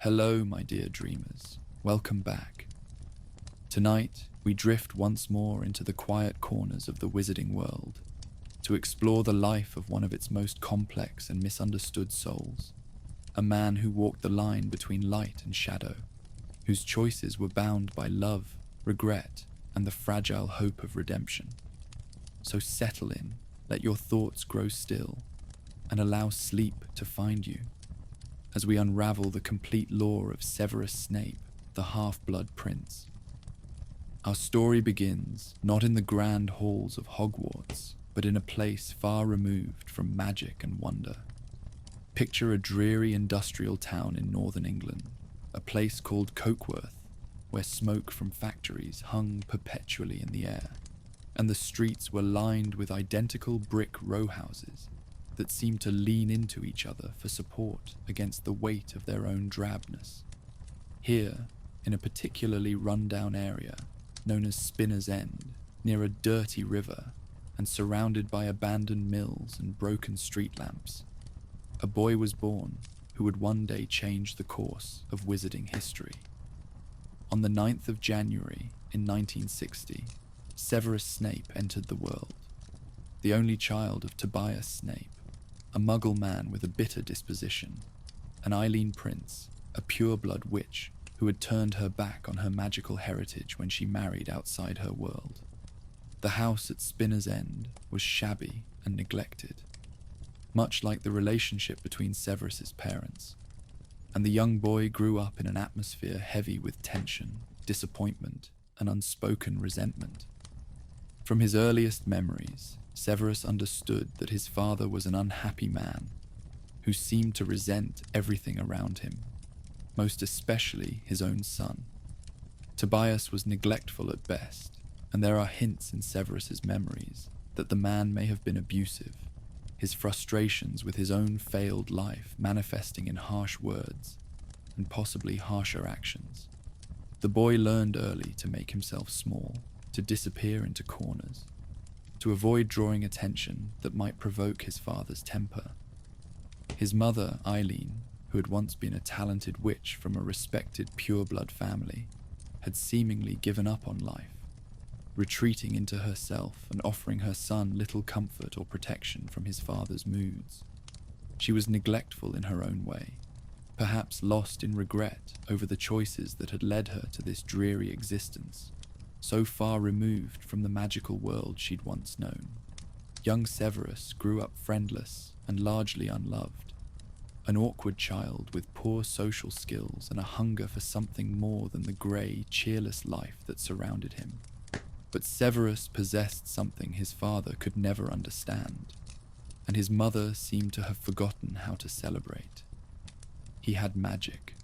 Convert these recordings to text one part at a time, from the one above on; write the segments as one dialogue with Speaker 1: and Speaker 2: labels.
Speaker 1: Hello, my dear dreamers. Welcome back. Tonight, we drift once more into the quiet corners of the wizarding world to explore the life of one of its most complex and misunderstood souls, a man who walked the line between light and shadow, whose choices were bound by love, regret, and the fragile hope of redemption. So settle in, let your thoughts grow still, and allow sleep to find you, as we unravel the complete lore of Severus Snape, the half-blood prince. Our story begins not in the grand halls of Hogwarts, but in a place far removed from magic and wonder. Picture a dreary industrial town in northern England, a place called Cokeworth, where smoke from factories hung perpetually in the air, and the streets were lined with identical brick row houses that seemed to lean into each other for support against the weight of their own drabness. Here, in a particularly run-down area known as Spinner's End, near a dirty river and surrounded by abandoned mills and broken street lamps, a boy was born who would one day change the course of wizarding history. On the 9th of January in 1960, Severus Snape entered the world, the only child of Tobias Snape, a muggle man with a bitter disposition, and Eileen Prince, a pure-blood witch who had turned her back on her magical heritage when she married outside her world. The house at Spinner's End was shabby and neglected, much like the relationship between Severus's parents, and the young boy grew up in an atmosphere heavy with tension, disappointment, and unspoken resentment. From his earliest memories, Severus understood that his father was an unhappy man who seemed to resent everything around him, most especially his own son. Tobias was neglectful at best, and there are hints in Severus's memories that the man may have been abusive, his frustrations with his own failed life manifesting in harsh words and possibly harsher actions. The boy learned early to make himself small, to disappear into corners, to avoid drawing attention that might provoke his father's temper. His mother, Eileen, who had once been a talented witch from a respected pure-blood family, had seemingly given up on life, retreating into herself and offering her son little comfort or protection from his father's moods. She was neglectful in her own way, perhaps lost in regret over the choices that had led her to this dreary existence, so far removed from the magical world she'd once known. Young Severus grew up friendless and largely unloved, an awkward child with poor social skills and a hunger for something more than the grey, cheerless life that surrounded him. But Severus possessed something his father could never understand, and his mother seemed to have forgotten how to celebrate. He had magic,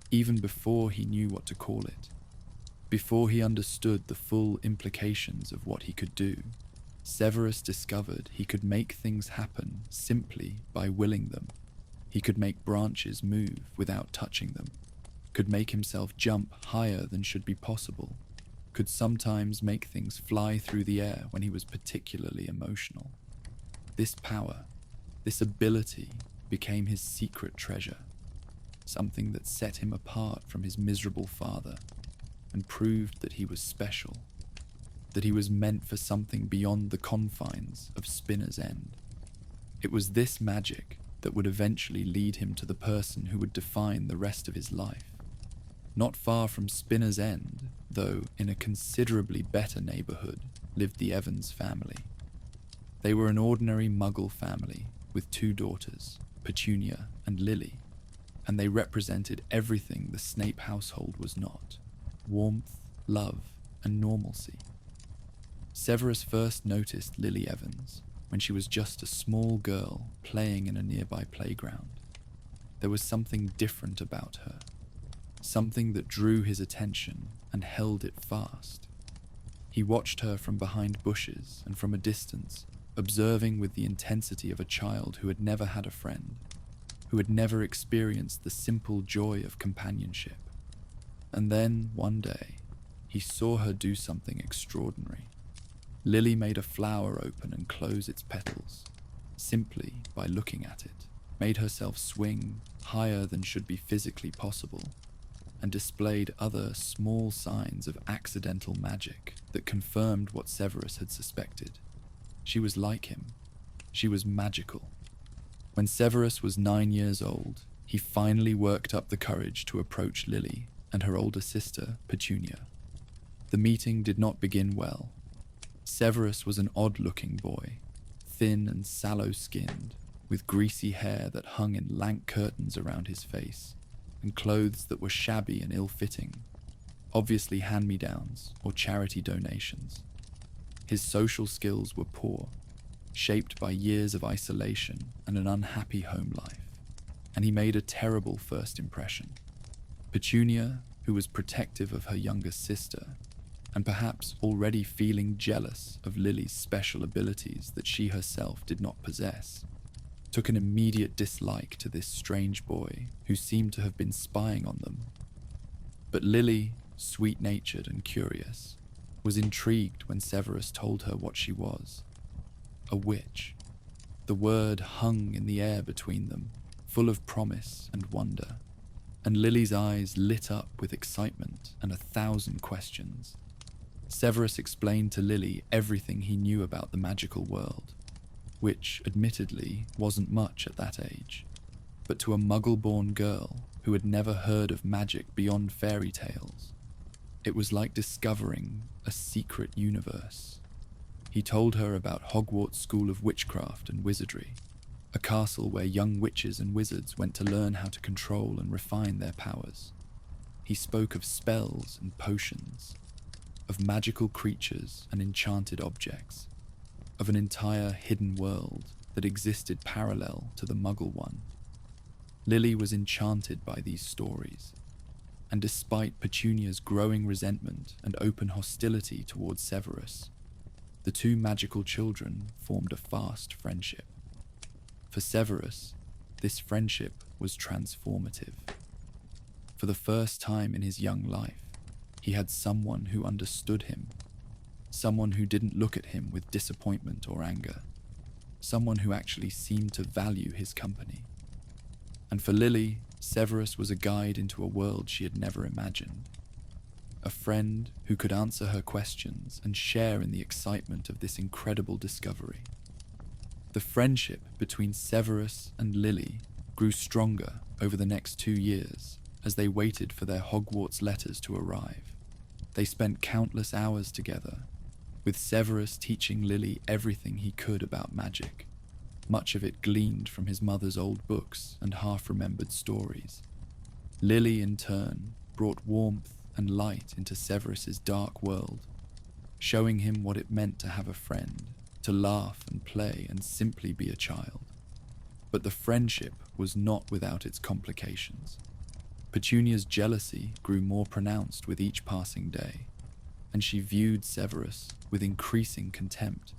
Speaker 1: even before he knew what to call it. Before he understood the full implications of what he could do, Severus discovered he could make things happen simply by willing them. He could make branches move without touching them, could make himself jump higher than should be possible, could sometimes make things fly through the air when he was particularly emotional. This power, this ability, became his secret treasure, something that set him apart from his miserable father, and proved that he was special, that he was meant for something beyond the confines of Spinner's End. It was this magic that would eventually lead him to the person who would define the rest of his life. Not far from Spinner's End, though in a considerably better neighborhood, lived the Evans family. They were an ordinary Muggle family with 2 daughters, Petunia and Lily, and they represented everything the Snape household was not: warmth, love, and normalcy. Severus first noticed Lily Evans when she was just a small girl playing in a nearby playground. There was something different about her, something that drew his attention and held it fast. He watched her from behind bushes and from a distance, observing with the intensity of a child who had never had a friend, who had never experienced the simple joy of companionship. And then, one day, he saw her do something extraordinary. Lily made a flower open and close its petals, simply by looking at it. made herself swing higher than should be physically possible, and displayed other small signs of accidental magic that confirmed what Severus had suspected. She was like him. She was magical. When Severus was 9 years old, he finally worked up the courage to approach Lily and her older sister, Petunia. The meeting did not begin well. Severus was an odd-looking boy, thin and sallow-skinned, with greasy hair that hung in lank curtains around his face, and clothes that were shabby and ill-fitting, obviously hand-me-downs or charity donations. His social skills were poor, shaped by years of isolation and an unhappy home life, and he made a terrible first impression. Petunia, who was protective of her younger sister, and perhaps already feeling jealous of Lily's special abilities that she herself did not possess, took an immediate dislike to this strange boy who seemed to have been spying on them. But Lily, sweet-natured and curious, was intrigued when Severus told her what she was. A witch. The word hung in the air between them, full of promise and wonder, and Lily's eyes lit up with excitement and 1,000 questions. Severus explained to Lily everything he knew about the magical world, which, admittedly, wasn't much at that age. But to a muggle-born girl who had never heard of magic beyond fairy tales, it was like discovering a secret universe. He told her about Hogwarts School of Witchcraft and Wizardry, a castle where young witches and wizards went to learn how to control and refine their powers. He spoke of spells and potions, of magical creatures and enchanted objects, of an entire hidden world that existed parallel to the Muggle one. Lily was enchanted by these stories, and despite Petunia's growing resentment and open hostility towards Severus, the two magical children formed a fast friendship. For Severus, this friendship was transformative. For the first time in his young life, he had someone who understood him, someone who didn't look at him with disappointment or anger, someone who actually seemed to value his company. And for Lily, Severus was a guide into a world she had never imagined, a friend who could answer her questions and share in the excitement of this incredible discovery. The friendship between Severus and Lily grew stronger over the next 2 years as they waited for their Hogwarts letters to arrive. They spent countless hours together, with Severus teaching Lily everything he could about magic, much of it gleaned from his mother's old books and half-remembered stories. Lily, in turn, brought warmth and light into Severus's dark world, showing him what it meant to have a friend, to laugh and play and simply be a child. But the friendship was not without its complications. Petunia's jealousy grew more pronounced with each passing day, and she viewed Severus with increasing contempt,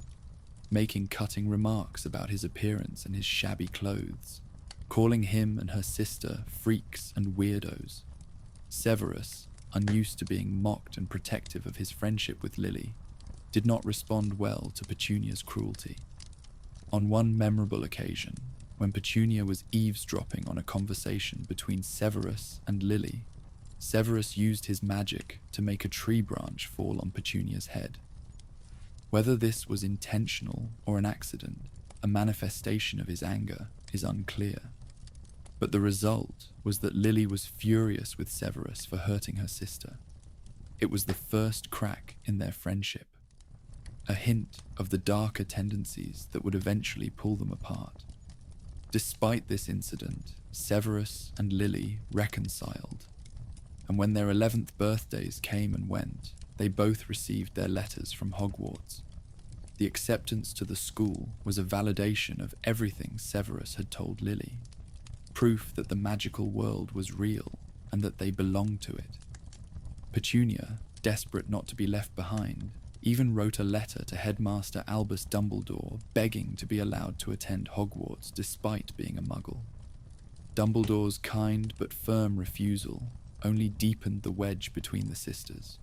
Speaker 1: making cutting remarks about his appearance and his shabby clothes, calling him and her sister freaks and weirdos. Severus, unused to being mocked and protective of his friendship with Lily, did not respond well to Petunia's cruelty. On one memorable occasion, when Petunia was eavesdropping on a conversation between Severus and Lily, Severus used his magic to make a tree branch fall on Petunia's head. Whether this was intentional or an accident, a manifestation of his anger, is unclear. But the result was that Lily was furious with Severus for hurting her sister. It was the first crack in their friendship, a hint of the darker tendencies that would eventually pull them apart. Despite this incident, Severus and Lily reconciled, and when their 11th birthdays came and went, they both received their letters from Hogwarts. The acceptance to the school was a validation of everything Severus had told Lily, proof that the magical world was real and that they belonged to it. Petunia, desperate not to be left behind, even wrote a letter to Headmaster Albus Dumbledore begging to be allowed to attend Hogwarts despite being a Muggle. Dumbledore's kind but firm refusal only deepened the wedge between the sisters,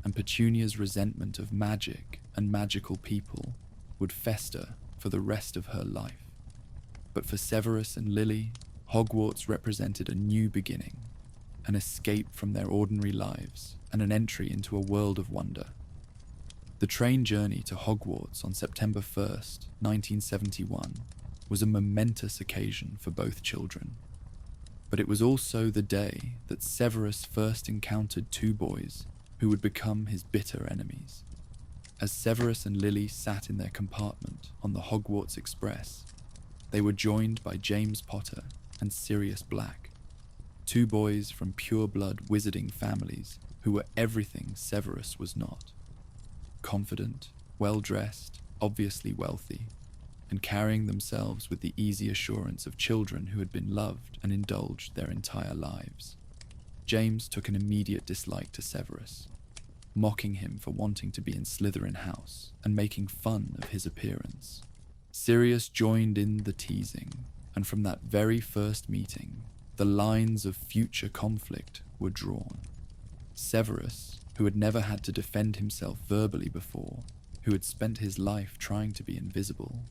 Speaker 1: and Petunia's resentment of magic and magical people would fester for the rest of her life. But for Severus and Lily, Hogwarts represented a new beginning, an escape from their ordinary lives and an entry into a world of wonder. The train journey to Hogwarts on September 1st, 1971, was a momentous occasion for both children. But it was also the day that Severus first encountered two boys who would become his bitter enemies. As Severus and Lily sat in their compartment on the Hogwarts Express, they were joined by James Potter and Sirius Black, two boys from pure-blood wizarding families who were everything Severus was not. Confident, well-dressed, obviously wealthy, and carrying themselves with the easy assurance of children who had been loved and indulged their entire lives. James took an immediate dislike to Severus, mocking him for wanting to be in Slytherin House and making fun of his appearance. Sirius joined in the teasing, and from that very first meeting, the lines of future conflict were drawn. Severus, who had never had to defend himself verbally before, who had spent his life trying to be invisible,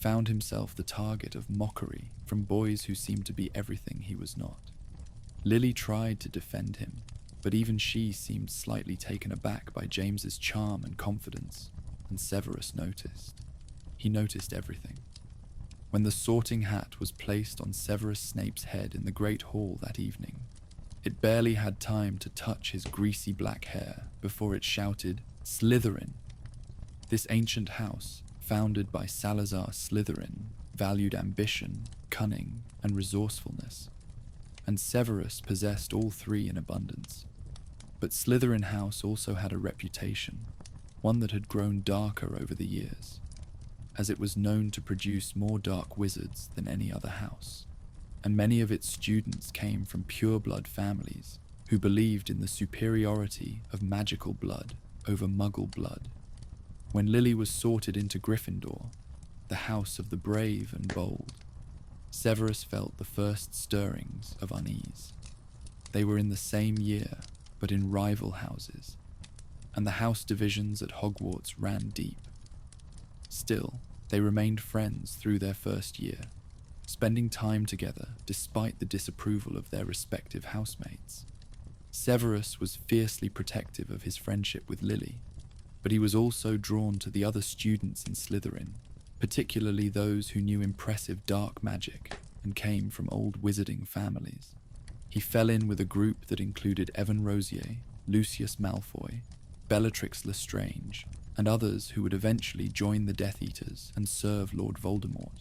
Speaker 1: found himself the target of mockery from boys who seemed to be everything he was not. Lily tried to defend him, but even she seemed slightly taken aback by James's charm and confidence, and Severus noticed. He noticed everything. When the sorting hat was placed on Severus Snape's head in the Great Hall that evening, it barely had time to touch his greasy black hair before it shouted, "Slytherin!" This ancient house, founded by Salazar Slytherin, valued ambition, cunning, and resourcefulness, and Severus possessed all three in abundance. But Slytherin House also had a reputation, one that had grown darker over the years, as it was known to produce more dark wizards than any other house, and many of its students came from pure-blood families who believed in the superiority of magical blood over muggle blood. When Lily was sorted into Gryffindor, the house of the brave and bold, Severus felt the first stirrings of unease. They were in the same year, but in rival houses, and the house divisions at Hogwarts ran deep. Still, they remained friends through their first year, spending time together despite the disapproval of their respective housemates. Severus was fiercely protective of his friendship with Lily, but he was also drawn to the other students in Slytherin, particularly those who knew impressive dark magic and came from old wizarding families. He fell in with a group that included Evan Rosier, Lucius Malfoy, Bellatrix Lestrange, and others who would eventually join the Death Eaters and serve Lord Voldemort.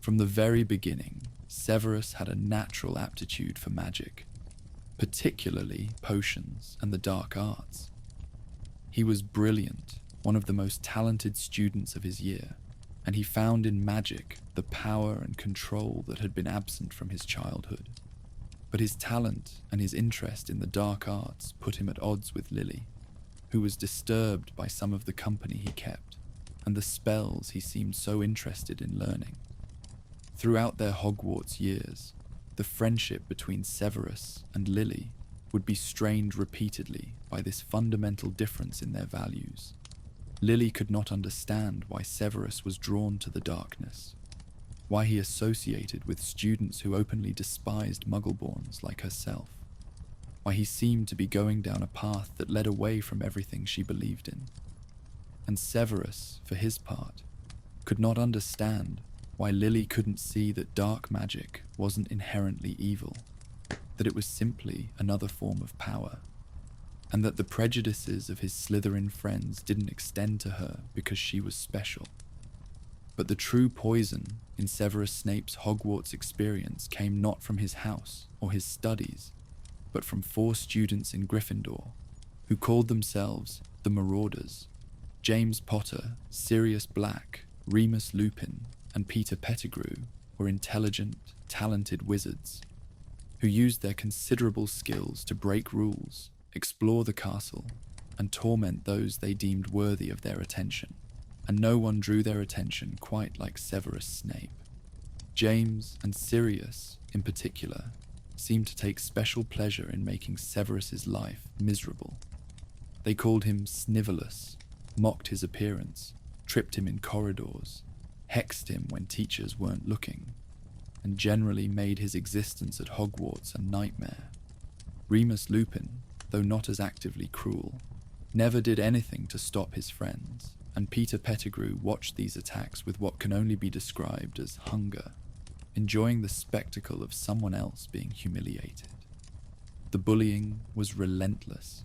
Speaker 1: From the very beginning, Severus had a natural aptitude for magic, particularly potions and the dark arts. He was brilliant, one of the most talented students of his year, and he found in magic the power and control that had been absent from his childhood. But his talent and his interest in the dark arts put him at odds with Lily, who was disturbed by some of the company he kept and the spells he seemed so interested in learning. Throughout their Hogwarts years, the friendship between Severus and Lily would be strained repeatedly by this fundamental difference in their values. Lily could not understand why Severus was drawn to the darkness, why he associated with students who openly despised Muggleborns like herself, why he seemed to be going down a path that led away from everything she believed in. And Severus, for his part, could not understand why Lily couldn't see that dark magic wasn't inherently evil, that it was simply another form of power, and that the prejudices of his Slytherin friends didn't extend to her because she was special. But the true poison in Severus Snape's Hogwarts experience came not from his house or his studies, but from 4 students in Gryffindor who called themselves the Marauders. James Potter, Sirius Black, Remus Lupin, and Peter Pettigrew were intelligent, talented wizards who used their considerable skills to break rules, explore the castle, and torment those they deemed worthy of their attention. And no one drew their attention quite like Severus Snape. James and Sirius, in particular, seemed to take special pleasure in making Severus's life miserable. They called him Snivelus, mocked his appearance, tripped him in corridors, hexed him when teachers weren't looking, and generally made his existence at Hogwarts a nightmare. Remus Lupin, though not as actively cruel, never did anything to stop his friends, and Peter Pettigrew watched these attacks with what can only be described as hunger, enjoying the spectacle of someone else being humiliated. The bullying was relentless,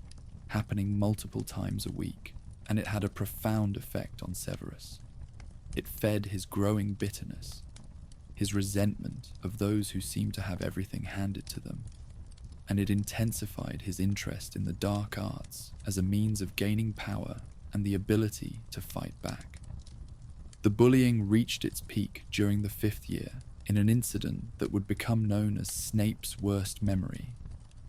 Speaker 1: happening multiple times a week, and it had a profound effect on Severus. It fed his growing bitterness, his resentment of those who seemed to have everything handed to them, and it intensified his interest in the dark arts as a means of gaining power and the ability to fight back. The bullying reached its peak during the 5th year in an incident that would become known as Snape's worst memory,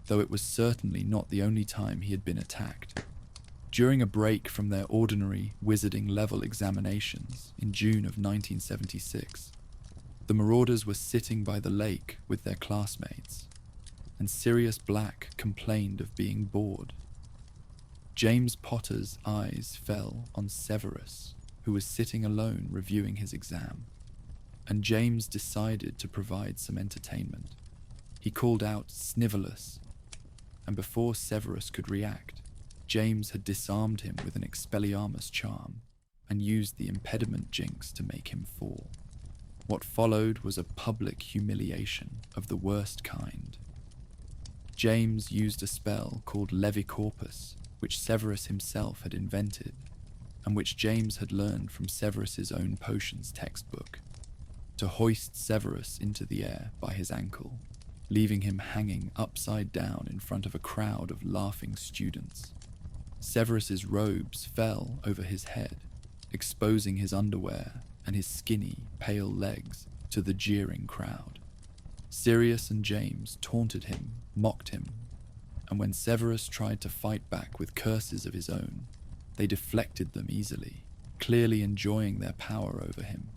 Speaker 1: though it was certainly not the only time he had been attacked. During a break from their ordinary wizarding level examinations in June of 1976, the Marauders were sitting by the lake with their classmates, and Sirius Black complained of being bored. James Potter's eyes fell on Severus, who was sitting alone reviewing his exam, and James decided to provide some entertainment. He called out "Snivelus," and before Severus could react, James had disarmed him with an Expelliarmus charm and used the impediment jinx to make him fall. What followed was a public humiliation of the worst kind. James used a spell called Levicorpus, which Severus himself had invented, and which James had learned from Severus's own potions textbook, to hoist Severus into the air by his ankle, leaving him hanging upside down in front of a crowd of laughing students. Severus's robes fell over his head, exposing his underwear and his skinny, pale legs to the jeering crowd. Sirius and James taunted him, mocked him, and when Severus tried to fight back with curses of his own, they deflected them easily, clearly enjoying their power over him.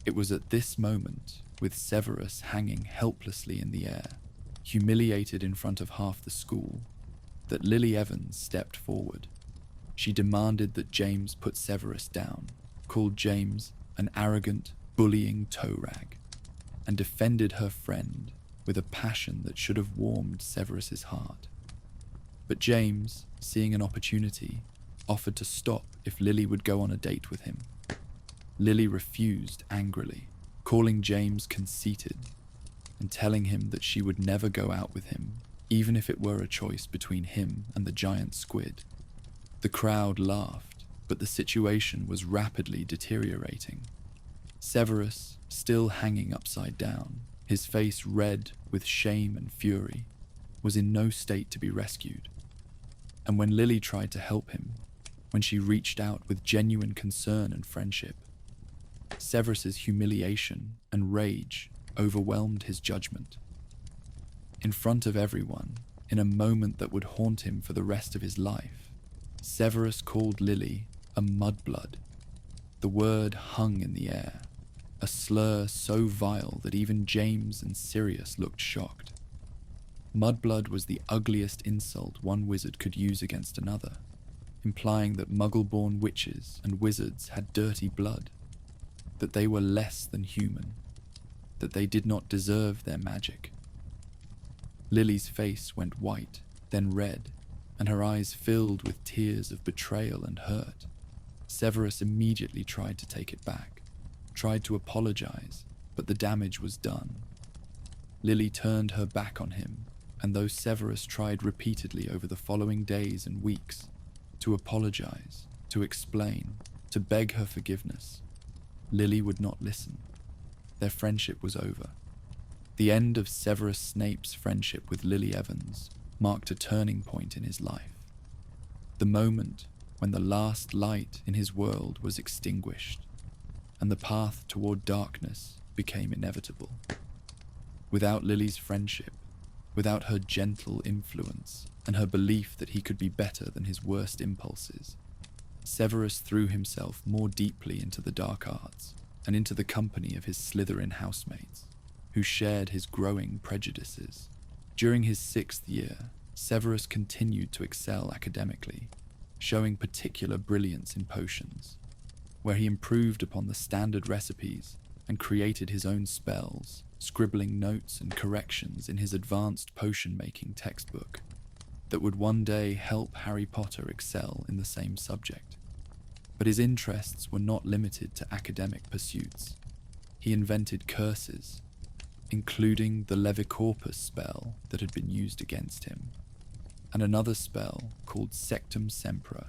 Speaker 1: It was at this moment, with Severus hanging helplessly in the air, humiliated in front of half the school, that Lily Evans stepped forward. She demanded that James put Severus down, called James an arrogant, bullying toe rag, and defended her friend with a passion that should have warmed Severus's heart. But James, seeing an opportunity, offered to stop if Lily would go on a date with him. Lily refused angrily, calling James conceited and telling him that she would never go out with him, even if it were a choice between him and the giant squid. The crowd laughed, but the situation was rapidly deteriorating. Severus, still hanging upside down, his face red with shame and fury, was in no state to be rescued. And when Lily tried to help him, when she reached out with genuine concern and friendship, Severus's humiliation and rage overwhelmed his judgment. In front of everyone, in a moment that would haunt him for the rest of his life, Severus called Lily a mudblood. The word hung in the air, a slur so vile that even James and Sirius looked shocked. Mudblood was the ugliest insult one wizard could use against another, implying that muggle-born witches and wizards had dirty blood, that they were less than human, that they did not deserve their magic. Lily's face went white, then red, and her eyes filled with tears of betrayal and hurt. Severus immediately tried to take it back, tried to apologize, but the damage was done. Lily turned her back on him, and though Severus tried repeatedly over the following days and weeks to apologize, to explain, to beg her forgiveness, Lily would not listen. Their friendship was over. The end of Severus Snape's friendship with Lily Evans marked a turning point in his life. The moment when the last light in his world was extinguished, and the path toward darkness became inevitable. Without Lily's friendship, without her gentle influence, and her belief that he could be better than his worst impulses, Severus threw himself more deeply into the dark arts, and into the company of his Slytherin housemates, who shared his growing prejudices. During his 6th year, Severus continued to excel academically, showing particular brilliance in potions. where he improved upon the standard recipes and created his own spells, scribbling notes and corrections in his advanced potion-making textbook that would one day help Harry Potter excel in the same subject. But his interests were not limited to academic pursuits. He invented curses, including the Levicorpus spell that had been used against him, and another spell called Sectum Sempra,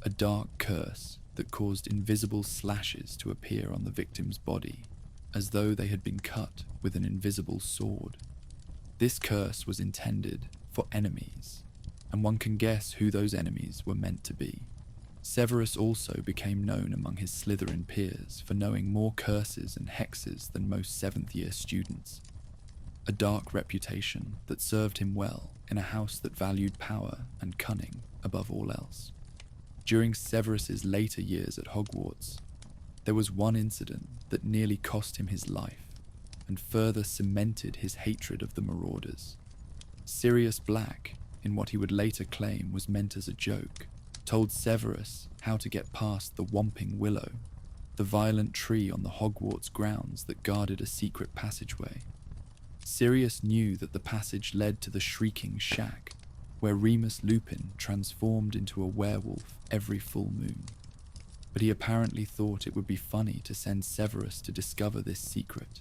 Speaker 1: a dark curse that caused invisible slashes to appear on the victim's body, as though they had been cut with an invisible sword. This curse was intended for enemies, and one can guess who those enemies were meant to be. Severus also became known among his Slytherin peers for knowing more curses and hexes than most 7th year students, a dark reputation that served him well in a house that valued power and cunning above all else. During Severus's later years at Hogwarts, there was one incident that nearly cost him his life and further cemented his hatred of the Marauders. Sirius Black, in what he would later claim was meant as a joke, told Severus how to get past the Whomping Willow, the violent tree on the Hogwarts grounds that guarded a secret passageway. Sirius knew that the passage led to the Shrieking Shack, where Remus Lupin transformed into a werewolf every full moon. But he apparently thought it would be funny to send Severus to discover this secret,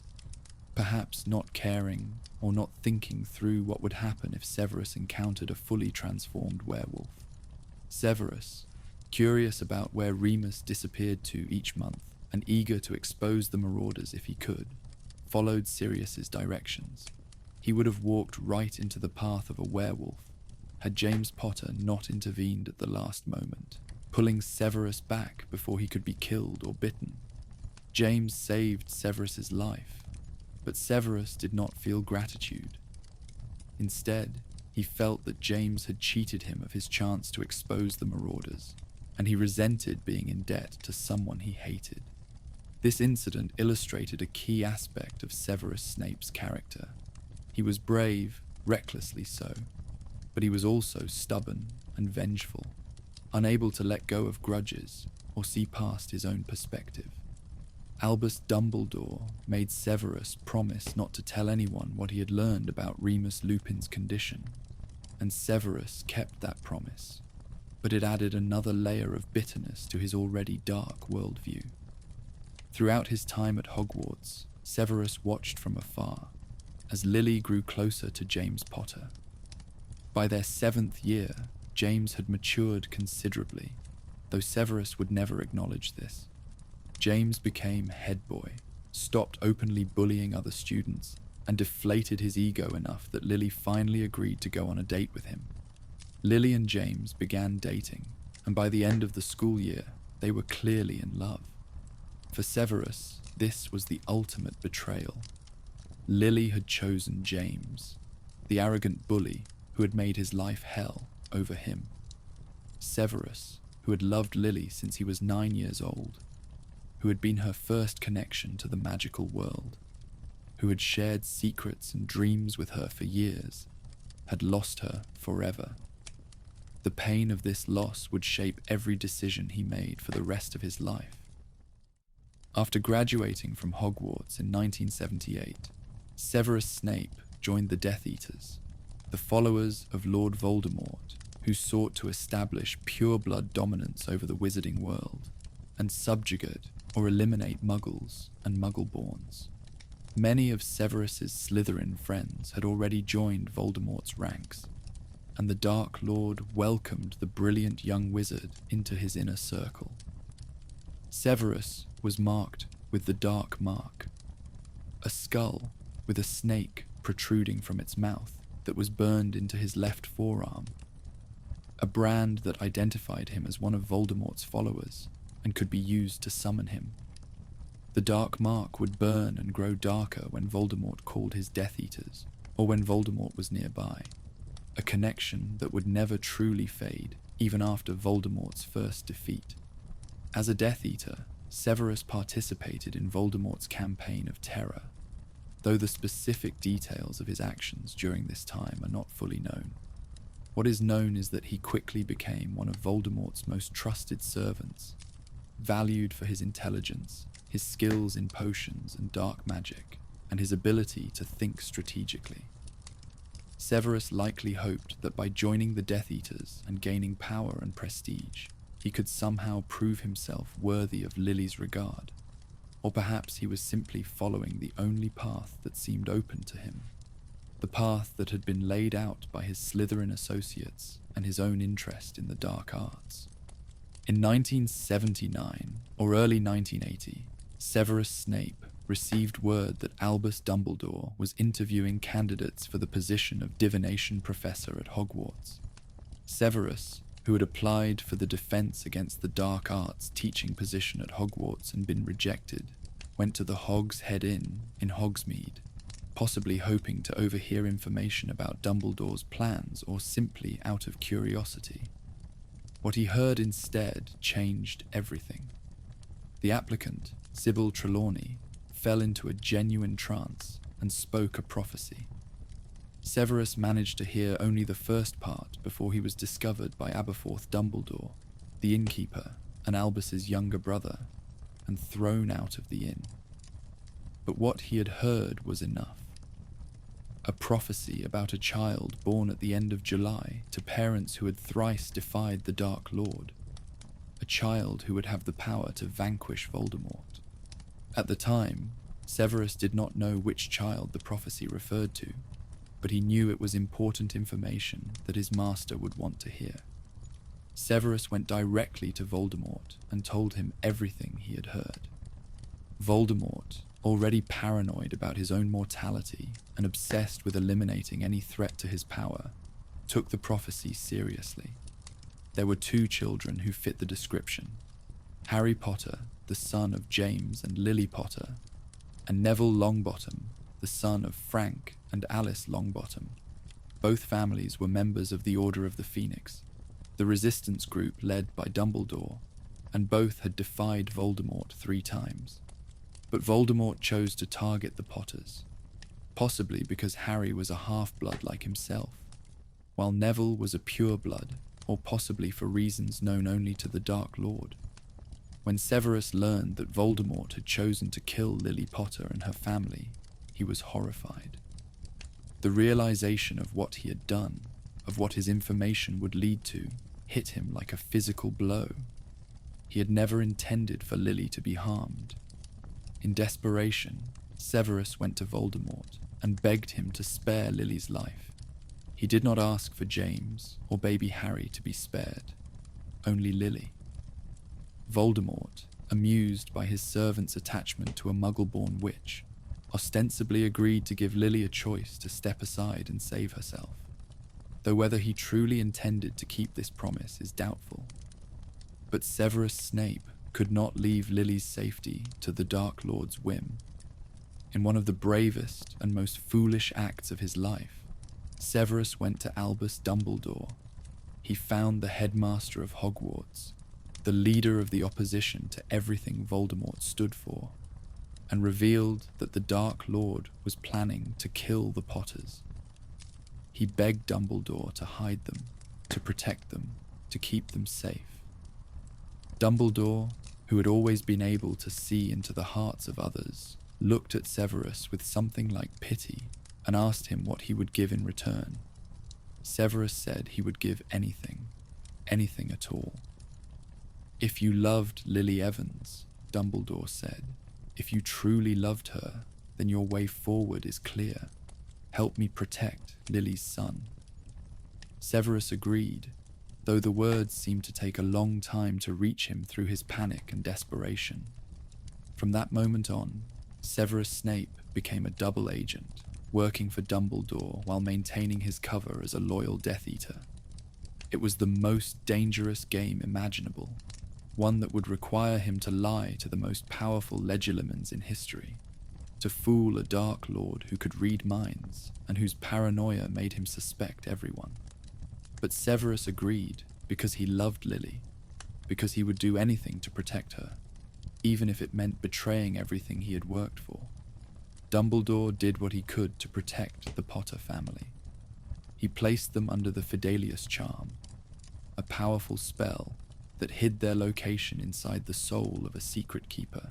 Speaker 1: perhaps not caring or not thinking through what would happen if Severus encountered a fully transformed werewolf. Severus, curious about where Remus disappeared to each month and eager to expose the Marauders if he could, followed Sirius's directions. He would have walked right into the path of a werewolf had James Potter not intervened at the last moment, pulling Severus back before he could be killed or bitten. James saved Severus's life, but Severus did not feel gratitude. Instead, he felt that James had cheated him of his chance to expose the Marauders, and he resented being in debt to someone he hated. This incident illustrated a key aspect of Severus Snape's character. He was brave, recklessly so, but he was also stubborn and vengeful, unable to let go of grudges or see past his own perspective. Albus Dumbledore made Severus promise not to tell anyone what he had learned about Remus Lupin's condition, and Severus kept that promise, but it added another layer of bitterness to his already dark worldview. Throughout his time at Hogwarts, Severus watched from afar as Lily grew closer to James Potter. By their 7th year, James had matured considerably, though Severus would never acknowledge this. James became head boy, stopped openly bullying other students, and deflated his ego enough that Lily finally agreed to go on a date with him. Lily and James began dating, and by the end of the school year, they were clearly in love. For Severus, this was the ultimate betrayal. Lily had chosen James, the arrogant bully who had made his life hell, over him. Severus, who had loved Lily since he was 9 years old, who had been her first connection to the magical world, who had shared secrets and dreams with her for years, had lost her forever. The pain of this loss would shape every decision he made for the rest of his life. After graduating from Hogwarts in 1978, Severus Snape joined the Death Eaters, the followers of Lord Voldemort, who sought to establish pure-blood dominance over the wizarding world and subjugate or eliminate Muggles and Muggle-borns. Many of Severus's Slytherin friends had already joined Voldemort's ranks, and the Dark Lord welcomed the brilliant young wizard into his inner circle. Severus was marked with the Dark Mark, a skull with a snake protruding from its mouth that was burned into his left forearm, a brand that identified him as one of Voldemort's followers and could be used to summon him. The Dark Mark would burn and grow darker when Voldemort called his Death Eaters, or when Voldemort was nearby, a connection that would never truly fade, even after Voldemort's first defeat. As a Death Eater, Severus participated in Voldemort's campaign of terror, though the specific details of his actions during this time are not fully known. What is known is that he quickly became one of Voldemort's most trusted servants, valued for his intelligence, his skills in potions and dark magic, and his ability to think strategically. Severus likely hoped that by joining the Death Eaters and gaining power and prestige, he could somehow prove himself worthy of Lily's regard, or perhaps he was simply following the only path that seemed open to him, the path that had been laid out by his Slytherin associates and his own interest in the dark arts. In 1979 or early 1980, Severus Snape received word that Albus Dumbledore was interviewing candidates for the position of divination professor at Hogwarts. Severus, who had applied for the Defense Against the Dark Arts teaching position at Hogwarts and been rejected, went to the Hog's Head Inn in Hogsmeade, possibly hoping to overhear information about Dumbledore's plans or simply out of curiosity. What he heard instead changed everything. The applicant, Sybil Trelawney, fell into a genuine trance and spoke a prophecy. Severus managed to hear only the first part before he was discovered by Aberforth Dumbledore, the innkeeper and Albus's younger brother, and thrown out of the inn. But what he had heard was enough. A prophecy about a child born at the end of July to parents who had thrice defied the Dark Lord. A child who would have the power to vanquish Voldemort. At the time, Severus did not know which child the prophecy referred to, but he knew it was important information that his master would want to hear. Severus went directly to Voldemort and told him everything he had heard. Voldemort, already paranoid about his own mortality and obsessed with eliminating any threat to his power, took the prophecy seriously. There were two children who fit the description: Harry Potter, the son of James and Lily Potter, and Neville Longbottom, the son of Frank and Alice Longbottom. Both families were members of the Order of the Phoenix, the resistance group led by Dumbledore, and both had defied Voldemort 3 times. But Voldemort chose to target the Potters, possibly because Harry was a half-blood like himself, while Neville was a pure-blood, or possibly for reasons known only to the Dark Lord. When Severus learned that Voldemort had chosen to kill Lily Potter and her family, he was horrified. The realization of what he had done, of what his information would lead to, hit him like a physical blow. He had never intended for Lily to be harmed. In desperation, Severus went to Voldemort and begged him to spare Lily's life. He did not ask for James or baby Harry to be spared, only Lily. Voldemort, amused by his servant's attachment to a muggle-born witch, ostensibly agreed to give Lily a choice to step aside and save herself, though whether he truly intended to keep this promise is doubtful. But Severus Snape could not leave Lily's safety to the Dark Lord's whim. In one of the bravest and most foolish acts of his life, Severus went to Albus Dumbledore. He found the headmaster of Hogwarts, the leader of the opposition to everything Voldemort stood for, and revealed that the Dark Lord was planning to kill the Potters. He begged Dumbledore to hide them, to protect them, to keep them safe. Dumbledore, who had always been able to see into the hearts of others, looked at Severus with something like pity and asked him what he would give in return. Severus said he would give anything, anything at all. "If you loved Lily Evans," Dumbledore said, "if you truly loved her, then your way forward is clear. Help me protect Lily's son." Severus agreed, though the words seemed to take a long time to reach him through his panic and desperation. From that moment on, Severus Snape became a double agent, working for Dumbledore while maintaining his cover as a loyal Death Eater. It was the most dangerous game imaginable, one that would require him to lie to the most powerful Legilimens in history, to fool a Dark Lord who could read minds and whose paranoia made him suspect everyone. But Severus agreed because he loved Lily, because he would do anything to protect her, even if it meant betraying everything he had worked for. Dumbledore did what he could to protect the Potter family. He placed them under the Fidelius charm, a powerful spell that hid their location inside the soul of a secret keeper.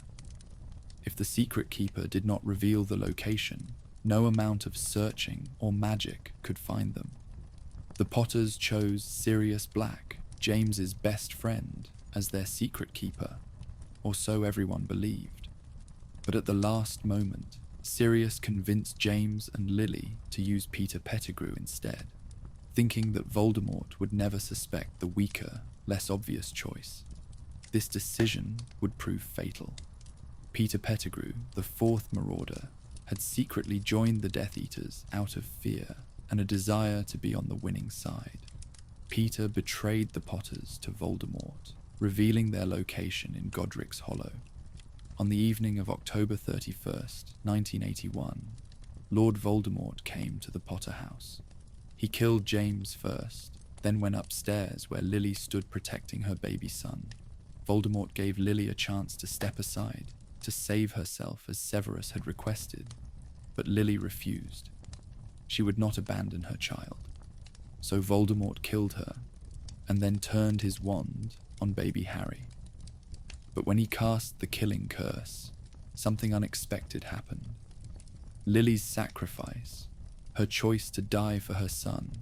Speaker 1: If the secret keeper did not reveal the location, no amount of searching or magic could find them. The Potters chose Sirius Black, James's best friend, as their secret keeper, or so everyone believed. But at the last moment, Sirius convinced James and Lily to use Peter Pettigrew instead, thinking that Voldemort would never suspect the weaker, less obvious choice. This decision would prove fatal. Peter Pettigrew, the fourth Marauder, had secretly joined the Death Eaters out of fear and a desire to be on the winning side. Peter betrayed the Potters to Voldemort, revealing their location in Godric's Hollow. On the evening of October 31st, 1981, Lord Voldemort came to the Potter house. He killed James first, then went upstairs where Lily stood protecting her baby son. Voldemort gave Lily a chance to step aside, to save herself as Severus had requested, but Lily refused. She would not abandon her child. So Voldemort killed her, and then turned his wand on baby Harry. But when he cast the killing curse, something unexpected happened. Lily's sacrifice, her choice to die for her son,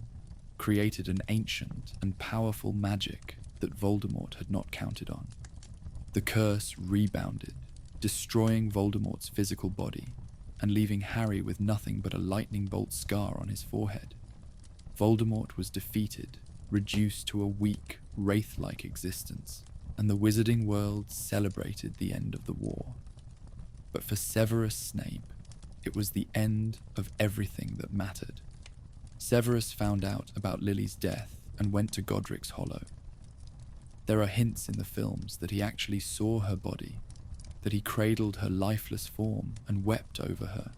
Speaker 1: created an ancient and powerful magic that Voldemort had not counted on. The curse rebounded, destroying Voldemort's physical body and leaving Harry with nothing but a lightning bolt scar on his forehead. Voldemort was defeated, reduced to a weak, wraith-like existence, and the wizarding world celebrated the end of the war. But for Severus Snape, it was the end of everything that mattered. Severus found out about Lily's death and went to Godric's Hollow. There are hints in the films that he actually saw her body, that he cradled her lifeless form and wept over her,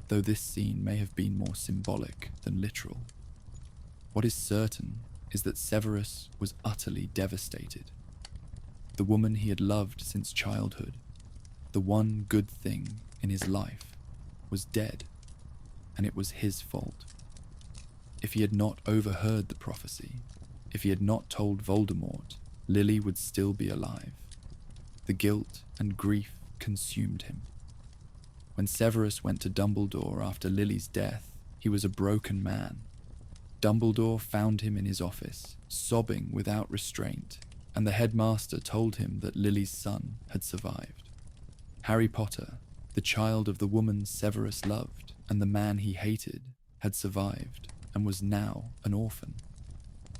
Speaker 1: though this scene may have been more symbolic than literal. What is certain is that Severus was utterly devastated. The woman he had loved since childhood, the one good thing in his life, was dead, and it was his fault. If he had not overheard the prophecy, if he had not told Voldemort, Lily would still be alive. The guilt and grief consumed him. When Severus went to Dumbledore after Lily's death, he was a broken man. Dumbledore found him in his office, sobbing without restraint, and the headmaster told him that Lily's son had survived. Harry Potter, the child of the woman Severus loved and the man he hated, had survived and was now an orphan.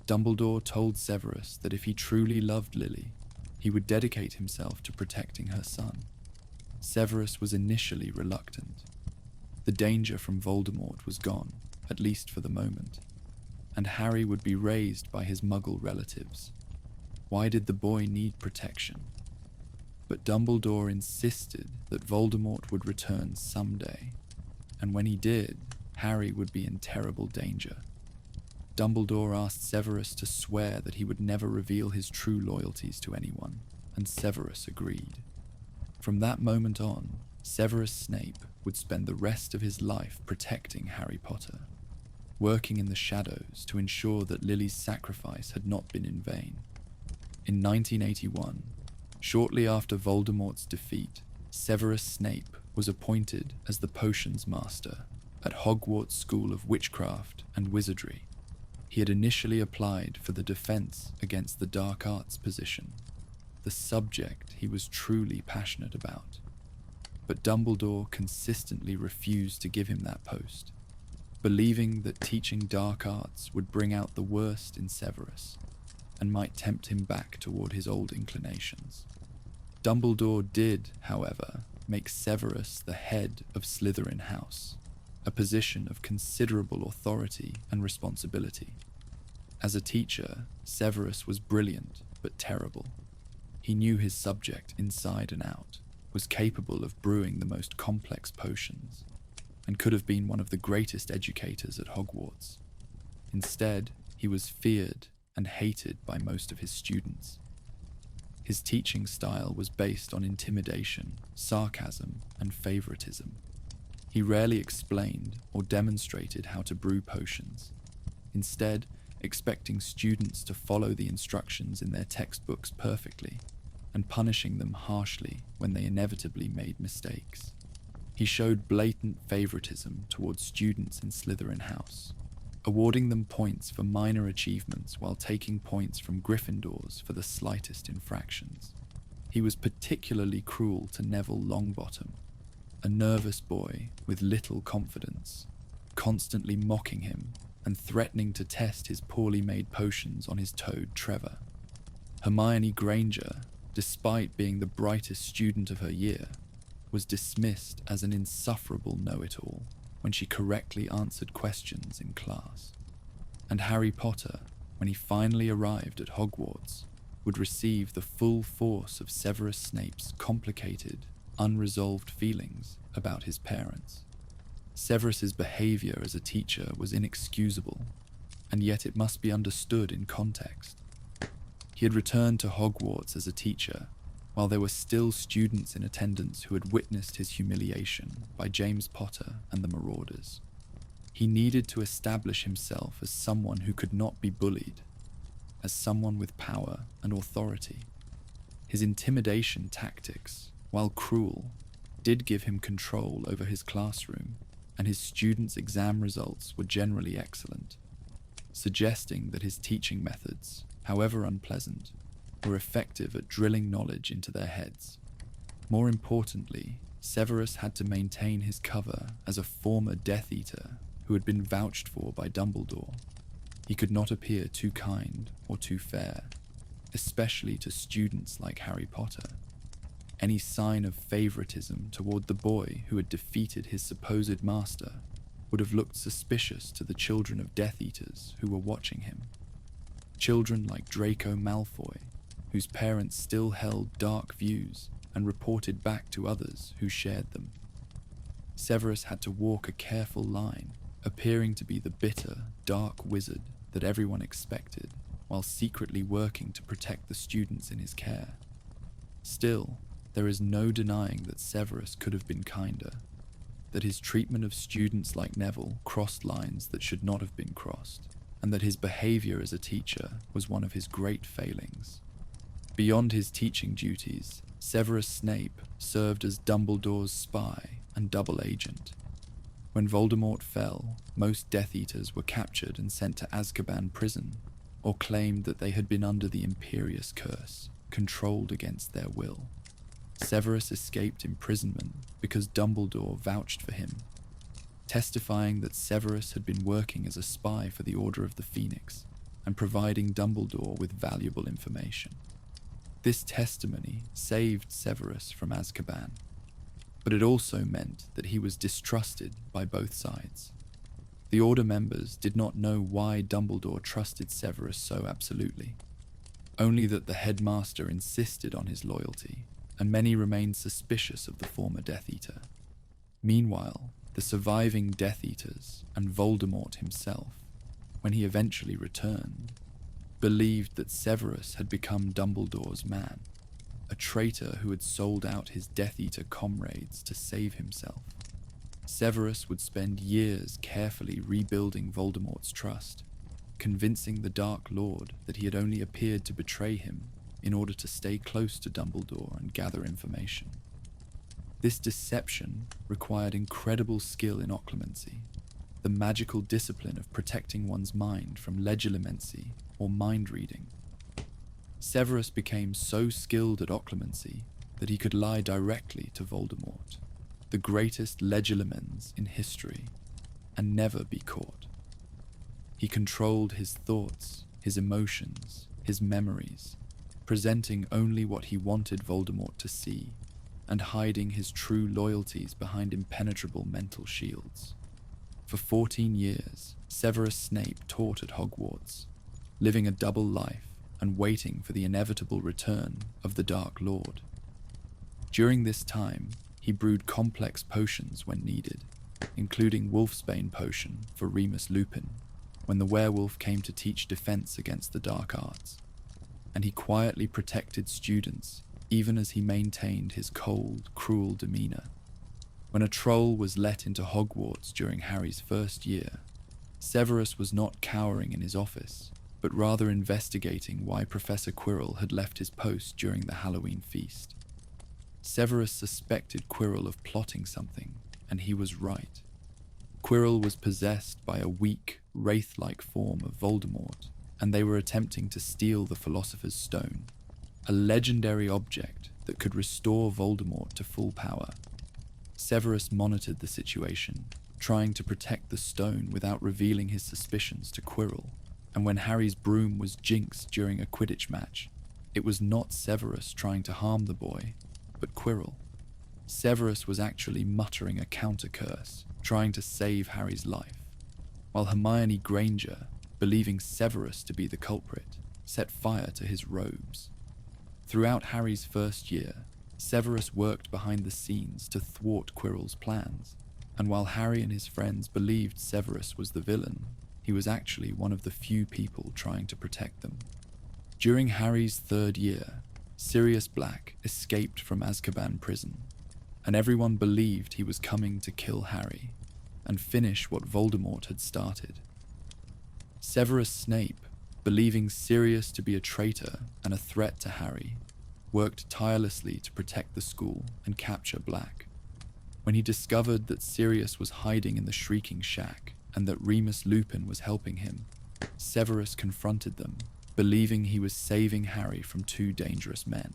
Speaker 1: Dumbledore told Severus that if he truly loved Lily, he would dedicate himself to protecting her son. Severus was initially reluctant. The danger from Voldemort was gone, at least for the moment, and Harry would be raised by his Muggle relatives. Why did the boy need protection? But Dumbledore insisted that Voldemort would return someday, and when he did, Harry would be in terrible danger. Dumbledore asked Severus to swear that he would never reveal his true loyalties to anyone, and Severus agreed. From that moment on, Severus Snape would spend the rest of his life protecting Harry Potter, working in the shadows to ensure that Lily's sacrifice had not been in vain. In 1981, shortly after Voldemort's defeat, Severus Snape was appointed as the Potions Master at Hogwarts School of Witchcraft and Wizardry. He had initially applied for the Defense Against the Dark Arts position, the subject he was truly passionate about. But Dumbledore consistently refused to give him that post, believing that teaching dark arts would bring out the worst in Severus and might tempt him back toward his old inclinations. Dumbledore did, however, make Severus the head of Slytherin House, a position of considerable authority and responsibility. As a teacher, Severus was brilliant but terrible. He knew his subject inside and out, was capable of brewing the most complex potions, and could have been one of the greatest educators at Hogwarts. Instead, he was feared and hated by most of his students. His teaching style was based on intimidation, sarcasm, and favoritism. He rarely explained or demonstrated how to brew potions. Instead, expecting students to follow the instructions in their textbooks perfectly, and punishing them harshly when they inevitably made mistakes. He showed blatant favoritism towards students in Slytherin House, awarding them points for minor achievements while taking points from Gryffindors for the slightest infractions. He was particularly cruel to Neville Longbottom, a nervous boy with little confidence, constantly mocking him and threatening to test his poorly made potions on his toad Trevor. Hermione Granger, despite being the brightest student of her year, was dismissed as an insufferable know-it-all when she correctly answered questions in class. And Harry Potter, when he finally arrived at Hogwarts, would receive the full force of Severus Snape's complicated, unresolved feelings about his parents. Severus's behavior as a teacher was inexcusable, and yet it must be understood in context. He had returned to Hogwarts as a teacher, while there were still students in attendance who had witnessed his humiliation by James Potter and the Marauders. He needed to establish himself as someone who could not be bullied, as someone with power and authority. His intimidation tactics, while cruel, did give him control over his classroom, and his students' exam results were generally excellent, suggesting that his teaching methods, however unpleasant, were effective at drilling knowledge into their heads. More importantly, Severus had to maintain his cover as a former Death Eater who had been vouched for by Dumbledore. He could not appear too kind or too fair, especially to students like Harry Potter. Any sign of favoritism toward the boy who had defeated his supposed master would have looked suspicious to the children of Death Eaters who were watching him. Children like Draco Malfoy, whose parents still held dark views and reported back to others who shared them. Severus had to walk a careful line, appearing to be the bitter, dark wizard that everyone expected, while secretly working to protect the students in his care. Still, there is no denying that Severus could have been kinder, that his treatment of students like Neville crossed lines that should not have been crossed, and that his behavior as a teacher was one of his great failings. Beyond his teaching duties, Severus Snape served as Dumbledore's spy and double agent. When Voldemort fell, most Death Eaters were captured and sent to Azkaban prison, or claimed that they had been under the Imperious Curse, controlled against their will. Severus escaped imprisonment because Dumbledore vouched for him, testifying that Severus had been working as a spy for the Order of the Phoenix and providing Dumbledore with valuable information. This testimony saved Severus from Azkaban, but it also meant that he was distrusted by both sides. The Order members did not know why Dumbledore trusted Severus so absolutely, only that the headmaster insisted on his loyalty, and many remained suspicious of the former Death Eater. Meanwhile, the surviving Death Eaters and Voldemort himself, when he eventually returned, believed that Severus had become Dumbledore's man, a traitor who had sold out his Death Eater comrades to save himself. Severus would spend years carefully rebuilding Voldemort's trust, convincing the Dark Lord that he had only appeared to betray him in order to stay close to Dumbledore and gather information. This deception required incredible skill in occlumency, the magical discipline of protecting one's mind from legilimency or mind reading. Severus became so skilled at occlumency that he could lie directly to Voldemort, the greatest legilimens in history, and never be caught. He controlled his thoughts, his emotions, his memories, presenting only what he wanted Voldemort to see, and hiding his true loyalties behind impenetrable mental shields. For 14 years, Severus Snape taught at Hogwarts, living a double life and waiting for the inevitable return of the Dark Lord. During this time, he brewed complex potions when needed, including Wolfsbane potion for Remus Lupin, when the werewolf came to teach defense against the dark arts. And he quietly protected students, even as he maintained his cold, cruel demeanor. When a troll was let into Hogwarts during Harry's first year, Severus was not cowering in his office, but rather investigating why Professor Quirrell had left his post during the Halloween feast. Severus suspected Quirrell of plotting something, and he was right. Quirrell was possessed by a weak, wraith-like form of Voldemort, and they were attempting to steal the Philosopher's Stone, a legendary object that could restore Voldemort to full power. Severus monitored the situation, trying to protect the stone without revealing his suspicions to Quirrell, and when Harry's broom was jinxed during a Quidditch match, it was not Severus trying to harm the boy, but Quirrell. Severus was actually muttering a counter-curse, trying to save Harry's life, while Hermione Granger, believing Severus to be the culprit, set fire to his robes. Throughout Harry's first year, Severus worked behind the scenes to thwart Quirrell's plans, and while Harry and his friends believed Severus was the villain, he was actually one of the few people trying to protect them. During Harry's third year, Sirius Black escaped from Azkaban prison, and everyone believed he was coming to kill Harry and finish what Voldemort had started. Severus Snape, believing Sirius to be a traitor and a threat to Harry, worked tirelessly to protect the school and capture Black. When he discovered that Sirius was hiding in the Shrieking Shack and that Remus Lupin was helping him, Severus confronted them, believing he was saving Harry from two dangerous men.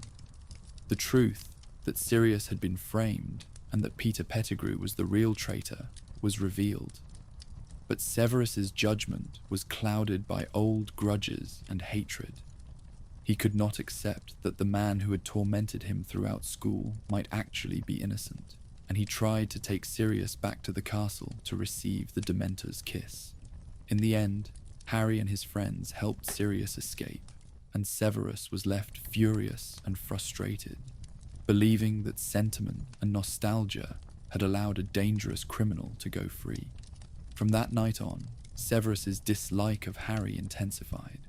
Speaker 1: The truth that Sirius had been framed and that Peter Pettigrew was the real traitor was revealed. But Severus's judgment was clouded by old grudges and hatred. He could not accept that the man who had tormented him throughout school might actually be innocent, and he tried to take Sirius back to the castle to receive the Dementor's kiss. In the end, Harry and his friends helped Sirius escape, and Severus was left furious and frustrated, believing that sentiment and nostalgia had allowed a dangerous criminal to go free. From that night on, Severus's dislike of Harry intensified,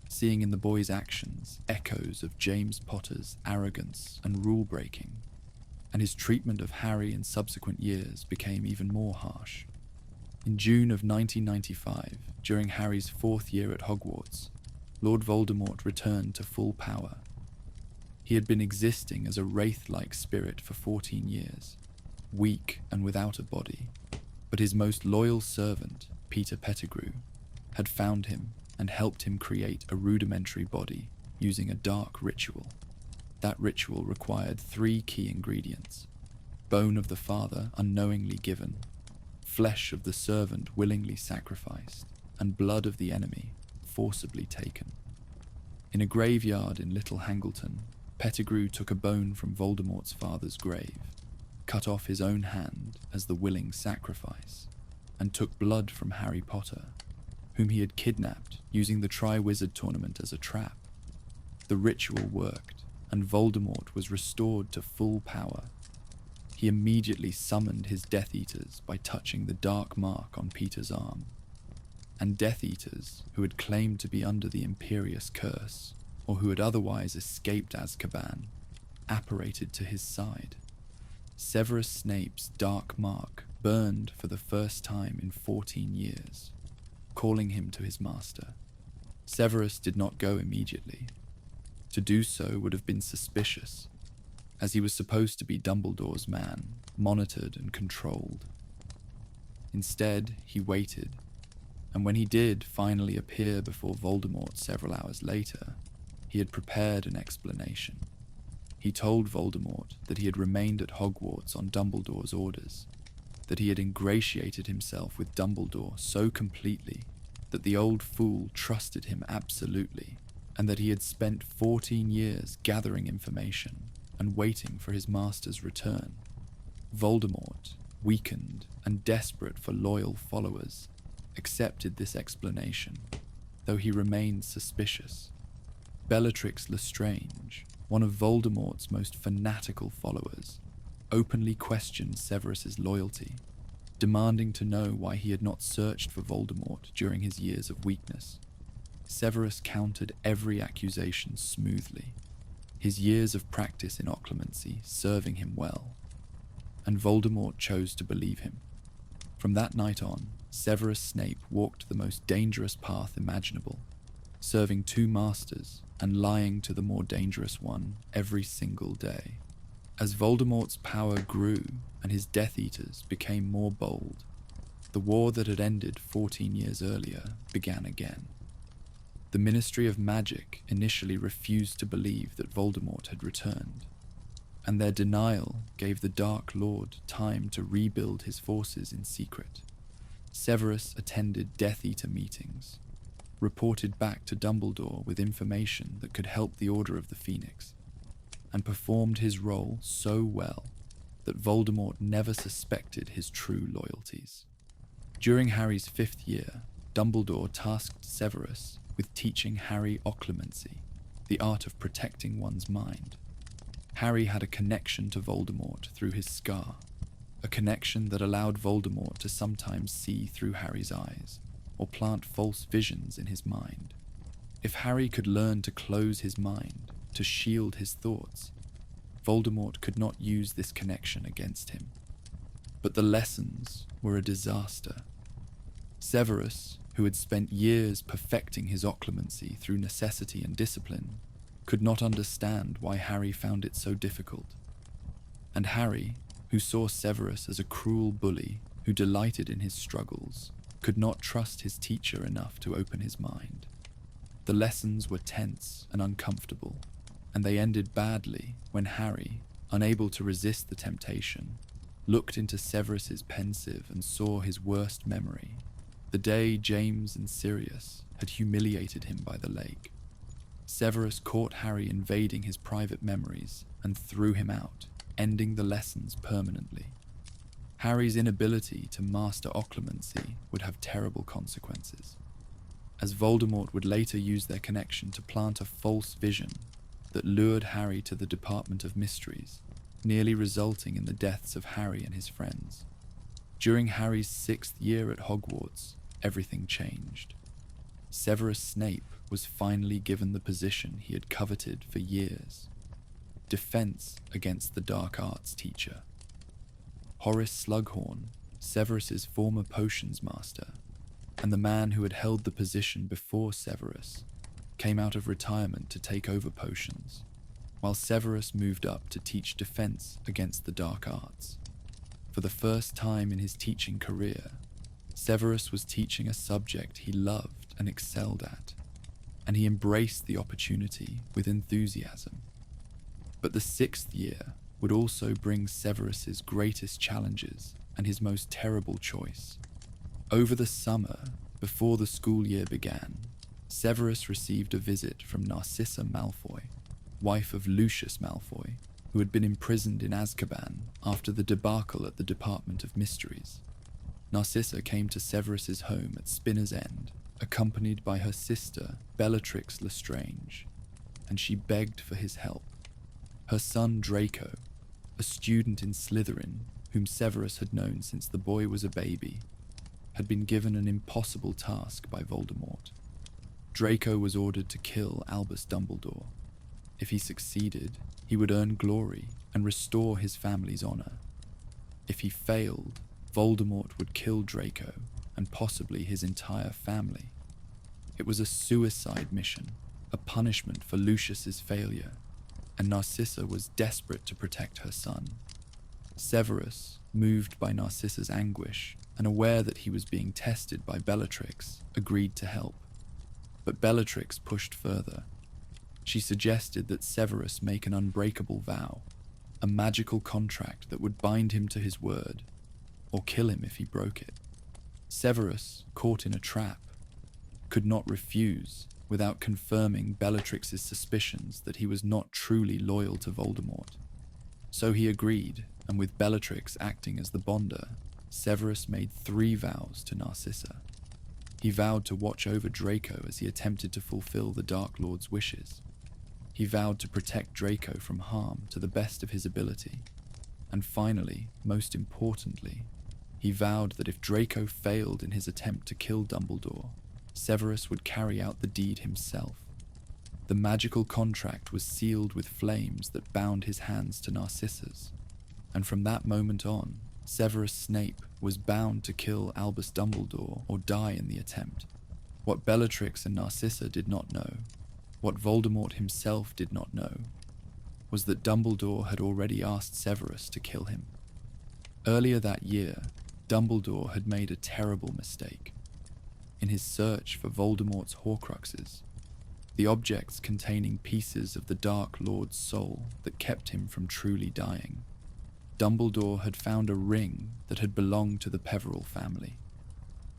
Speaker 1: seeing in the boy's actions echoes of James Potter's arrogance and rule-breaking, and his treatment of Harry in subsequent years became even more harsh. In June of 1995, during Harry's fourth year at Hogwarts, Lord Voldemort returned to full power. He had been existing as a wraith-like spirit for 14 years, weak and without a body, but his most loyal servant, Peter Pettigrew, had found him and helped him create a rudimentary body using a dark ritual. That ritual required 3 key ingredients: bone of the father unknowingly given, flesh of the servant willingly sacrificed, and blood of the enemy forcibly taken. In a graveyard in Little Hangleton, Pettigrew took a bone from Voldemort's father's grave, cut off his own hand as the willing sacrifice, and took blood from Harry Potter, whom he had kidnapped using the Triwizard Tournament as a trap. The ritual worked, and Voldemort was restored to full power. He immediately summoned his Death Eaters by touching the dark mark on Peter's arm, and Death Eaters who had claimed to be under the Imperious Curse, or who had otherwise escaped Azkaban, apparated to his side. Severus Snape's dark mark burned for the first time in 14 years, calling him to his master. Severus did not go immediately. To do so would have been suspicious, as he was supposed to be Dumbledore's man, monitored and controlled. Instead, he waited, and when he did finally appear before Voldemort several hours later, he had prepared an explanation. He told Voldemort that he had remained at Hogwarts on Dumbledore's orders, that he had ingratiated himself with Dumbledore so completely that the old fool trusted him absolutely, and that he had spent 14 years gathering information and waiting for his master's return. Voldemort, weakened and desperate for loyal followers, accepted this explanation, though he remained suspicious. Bellatrix Lestrange, one of Voldemort's most fanatical followers, openly questioned Severus's loyalty, demanding to know why he had not searched for Voldemort during his years of weakness. Severus countered every accusation smoothly, his years of practice in occlumency serving him well, and Voldemort chose to believe him. From that night on, Severus Snape walked the most dangerous path imaginable, serving two masters and lying to the more dangerous one every single day. As Voldemort's power grew and his Death Eaters became more bold, the war that had ended 14 years earlier began again. The Ministry of Magic initially refused to believe that Voldemort had returned, and their denial gave the Dark Lord time to rebuild his forces in secret. Severus attended Death Eater meetings, reported back to Dumbledore with information that could help the Order of the Phoenix, and performed his role so well that Voldemort never suspected his true loyalties. During Harry's 5th year, Dumbledore tasked Severus with teaching Harry occlumency, the art of protecting one's mind. Harry had a connection to Voldemort through his scar, a connection that allowed Voldemort to sometimes see through Harry's eyes, or plant false visions in his mind. If Harry could learn to close his mind, to shield his thoughts, Voldemort could not use this connection against him. But the lessons were a disaster. Severus, who had spent years perfecting his occlumency through necessity and discipline, could not understand why Harry found it so difficult. And Harry, who saw Severus as a cruel bully who delighted in his struggles, could not trust his teacher enough to open his mind. The lessons were tense and uncomfortable, and they ended badly when Harry, unable to resist the temptation, looked into Severus's pensive and saw his worst memory, the day James and Sirius had humiliated him by the lake. Severus caught Harry invading his private memories and threw him out, ending the lessons permanently. Harry's inability to master occlumency would have terrible consequences, as Voldemort would later use their connection to plant a false vision that lured Harry to the Department of Mysteries, nearly resulting in the deaths of Harry and his friends. During Harry's 6th year at Hogwarts, everything changed. Severus Snape was finally given the position he had coveted for years: defense against the dark arts teacher. Horace Slughorn, Severus's former potions master, and the man who had held the position before Severus, came out of retirement to take over potions, while Severus moved up to teach defense against the dark arts. For the first time in his teaching career, Severus was teaching a subject he loved and excelled at, and he embraced the opportunity with enthusiasm. But the 6th year would also bring Severus's greatest challenges and his most terrible choice. Over the summer, before the school year began, Severus received a visit from Narcissa Malfoy, wife of Lucius Malfoy, who had been imprisoned in Azkaban after the debacle at the Department of Mysteries. Narcissa came to Severus's home at Spinner's End, accompanied by her sister, Bellatrix Lestrange, and she begged for his help. Her son Draco, a student in Slytherin whom Severus had known since the boy was a baby, had been given an impossible task by Voldemort. Draco was ordered to kill Albus Dumbledore. If he succeeded, he would earn glory and restore his family's honor. If he failed, Voldemort would kill Draco and possibly his entire family. It was a suicide mission, a punishment for Lucius's failure, and Narcissa was desperate to protect her son. Severus, moved by Narcissa's anguish and aware that he was being tested by Bellatrix, agreed to help. But Bellatrix pushed further. She suggested that Severus make an unbreakable vow, a magical contract that would bind him to his word, or kill him if he broke it. Severus, caught in a trap, could not refuse without confirming Bellatrix's suspicions that he was not truly loyal to Voldemort. So he agreed, and with Bellatrix acting as the bonder, Severus made 3 vows to Narcissa. He vowed to watch over Draco as he attempted to fulfill the Dark Lord's wishes. He vowed to protect Draco from harm to the best of his ability. And finally, most importantly, he vowed that if Draco failed in his attempt to kill Dumbledore, Severus would carry out the deed himself. The magical contract was sealed with flames that bound his hands to Narcissa's, and from that moment on, Severus Snape was bound to kill Albus Dumbledore or die in the attempt. What Bellatrix and Narcissa did not know, what Voldemort himself did not know, was that Dumbledore had already asked Severus to kill him. Earlier that year, Dumbledore had made a terrible mistake. In his search for Voldemort's Horcruxes, the objects containing pieces of the Dark Lord's soul that kept him from truly dying, Dumbledore had found a ring that had belonged to the Peverell family.